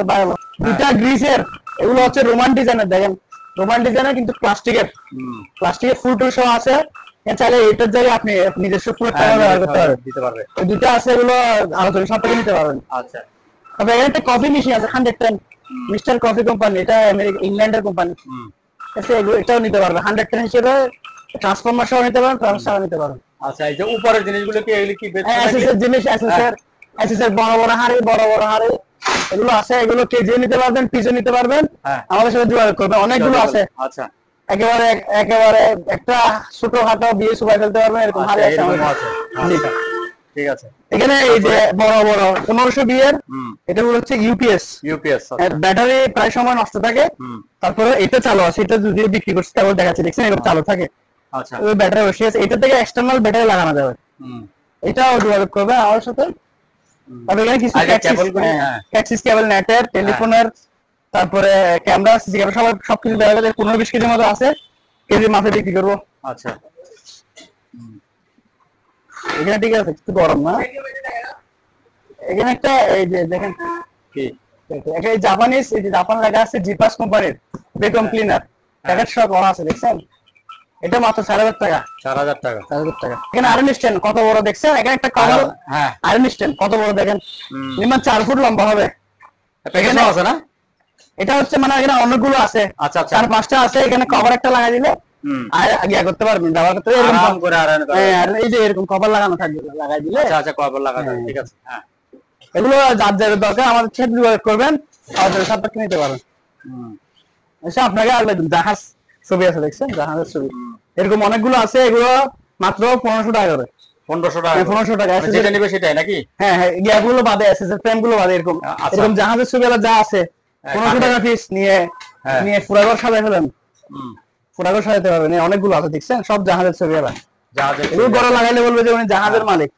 দুটা গ্রিসের, এগুলো হচ্ছে রোমান ডিজাইনের। দেখেন রোমান ডিজাইনের, কিন্তু প্লাস্টিকের ফুল টুল সহ আছে। চাইলে এটার জায়গায় আপনি নিজস্ব ফুলের টাকা ব্যবহার করতে পারবেন, দিতে পারবেন। দুটো আছে, এগুলো আলোচনা সাপেক্ষে নিতে পারবেন। আচ্ছা, তবে এখানে একটা কফি মেশিন আছে 110, মিস্টার কফি কোম্পানি, এটা ইংল্যান্ডের কোম্পানি। এগুলো এটাও নিতে পারবেন 110 হিসেবে। ট্রান্সফরমার সহ নিতে পারেন, ট্রান্সফরমার নিতে পারেন। আচ্ছা, এই যে উপরের জিনিসগুলো কি, এগুলো কি এসএসএর জিনিস, এসএসএর বড় বড় হাড়ি, এগুলো আছে। এগুলো কেজি নিতে পারবেন, পিসও নিতে পারবেন। আমাদের সাথে যোগাযোগ করবেন, অনেকগুলো আছে। আচ্ছা, একেবারে একটা ছোটখাটো বিয়ে সুবাই ফেলতে পারবেন, এরকম হাড়ি আছে। ঠিক আছে। এখানে এই যে বড় 1500 বিয়ের, এটা হচ্ছে ইউপিএস। ব্যাটারি প্রায় সময় নষ্ট থাকে। তারপরে এটা চালু আছে, এটা যদি বিক্রি করছে তাহলে দেখাচ্ছে, দেখছেন এটা চালু থাকে। আচ্ছা, ওই ব্যাটারি বসে আছে, এটা থেকে এক্সটার্নাল ব্যাটারি লাগানো যাবে। এটাও যোগাযোগ করবে আমার সাথে। তারপরে এখানে কিছু ক্যাক্সিস কেবল, নেটের, টেলিফোনের, তারপরে ক্যামেরা, সিসি ক্যামেরা, সবকিছু দেখা যাবে। 15-20 কেজির মতো আছে, কেজি মাপে বিক্রি করবো। আচ্ছা, এখানে ঠিক আছে, একটু গরম না। এখানে একটা এই যে দেখেন কি, একটা জাপানিজ, এই যে জাপান লেখা আছে, জিপাস কোম্পানির ভ্যাকুয়াম ক্লিনার, প্যাকেট সহ করা আছে, দেখছেন। এটা মাত্র 4000 টাকা। 4000 টাকা। এখানে আয়রন স্ট্যান্ড কত বড় দেখছেন, এখানে একটা কভার। হ্যাঁ, আয়রন স্ট্যান্ড কত বড় দেখেন, মিনিমাম 4 ফুট লম্বা হবে। এখানে আছে না, এটা হচ্ছে মানে এখানে অনেকগুলো আছে, আচ্ছা আচ্ছা, 4-5টা আছে, এখানে কভার একটা লাগাই দিলে আর ইয়া করতে পারবেন, ব্যবহার করতে পারবেন, আরাম করে আরাম করে। হ্যাঁ, আর এই যে এরকম কভার লাগানো থাকবে, লাগাই দিলে। আচ্ছা আচ্ছা, কভার লাগানো, হ্যাঁ। ঠিক আছে। হ্যাঁ, এগুলো যার যার দরকার আমাদের সাথে যোগাযোগ করবেন, আমাদের সাথে নিতে পারেন। আচ্ছা, আপনাকে আগে জাহাজ ছবি আছে, দেখছেন জাহাজের ছবি, এরকম অনেকগুলো আছে, এগুলো মাত্র 1500 টাকা করে। 1500 টাকা, 1500 টাকা মানে যেটা নিবে সেটাই নাকি? হ্যাঁ হ্যাঁ, ইয়াগুলো বাদে আছে, ফ্রেম গুলো বাদে, এরকম আচ্ছা। এরকম জাহাজের ছবি যা আছে 1500 টাকা পিস নিয়ে নিয়ে ফুরাঘর সাজাই ফেলেন, ফুরাঘর সাজাতে পারবেন। অনেকগুলো আছে, দেখছেন সব জাহাজের ছবি। জাহাজের এগুলো বড় লাগাইলে বলবে যে উনি জাহাজের মালিক।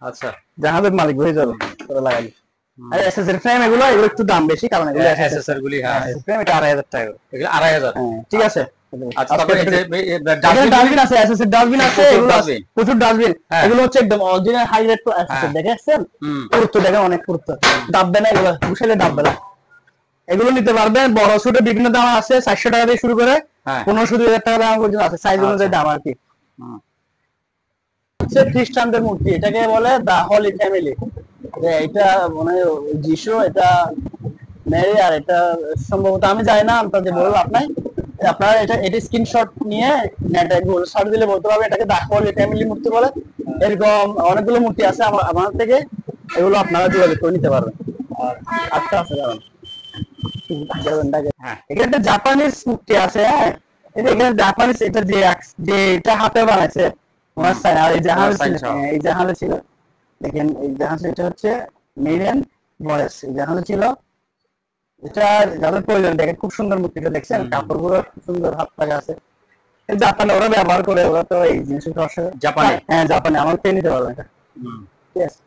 আচ্ছা, জাহাজের মালিক হয়ে যাবে বড় লাগাইলে। আর এসএসএর ফ্রেম এগুলো একটু দাম বেশি, কারণ এগুলো এসএসআর গুলি, হ্যাঁ ফ্রেম এটা 2500 টাকা, এগুলো 2500। হ্যাঁ ঠিক আছে। আচ্ছা, তারপরে এই যে ডাস্টবিন আছে, এসএসএর ডাস্টবিন আছে, এগুলো ডাস্টবিন, প্রচুর ডাস্টবিন, এগুলো হচ্ছে একদম অরিজিনাল হাই রেট এসএসএর, দেখেছেন পুরুত্ব দেখেন, অনেক পুরুত্ব, দাববে না এগুলো, বুঝলে দাববে না। এগুলো নিতে পারবেন, বড় ছোট বিভিন্ন দাম আছে, 400 টাকা দিয়ে শুরু করে 1500-2000 টাকা দাম পর্যন্ত আছে, সাইজ অনুযায়ী দাম আর কি। হচ্ছে খ্রিস্টানদের মূর্তি, এটাকে বলে দা হলি ফ্যামিলি। এটা মানে যিশু, এটা মেরি, আর এটা সম্ভবত আমি জানি না, আপনাদের বলবো আপনারা এটা স্ক্রিনশট নিয়ে নেটে গুগল সার্চ দিলে বলতে পারবে এটাকে দা হলি ফ্যামিলি মূর্তি বলে। এরকম অনেকগুলো মূর্তি আছে আমার থেকে, এগুলো আপনারা যোগাযোগ করে নিতে পারবেন। আচ্ছা আছে, এখানে একটা জাপানিজ মূর্তি আছে, হ্যাঁ এখানে জাপানিজ, এটা যে এটা হাতে বানাইছে আর এই জাহাজে ছিল, দেখেন এই জাহাজ, এটা হচ্ছে মেরিয়ান ভয়েস, এই জাহাজে ছিল, এটা যাদের প্রয়োজন দেখেন, খুব সুন্দর মূর্তিটা, দেখছেন কাপড়গুলো খুব সুন্দর, হাত লাগা আছে। জাপানে ওরা ব্যবহার করে, ওরা তো এই জিনিসটা জাপানে, হ্যাঁ জাপানে, আমার পেয়ে নিতে পারবেন এটা, ঠিক আছে।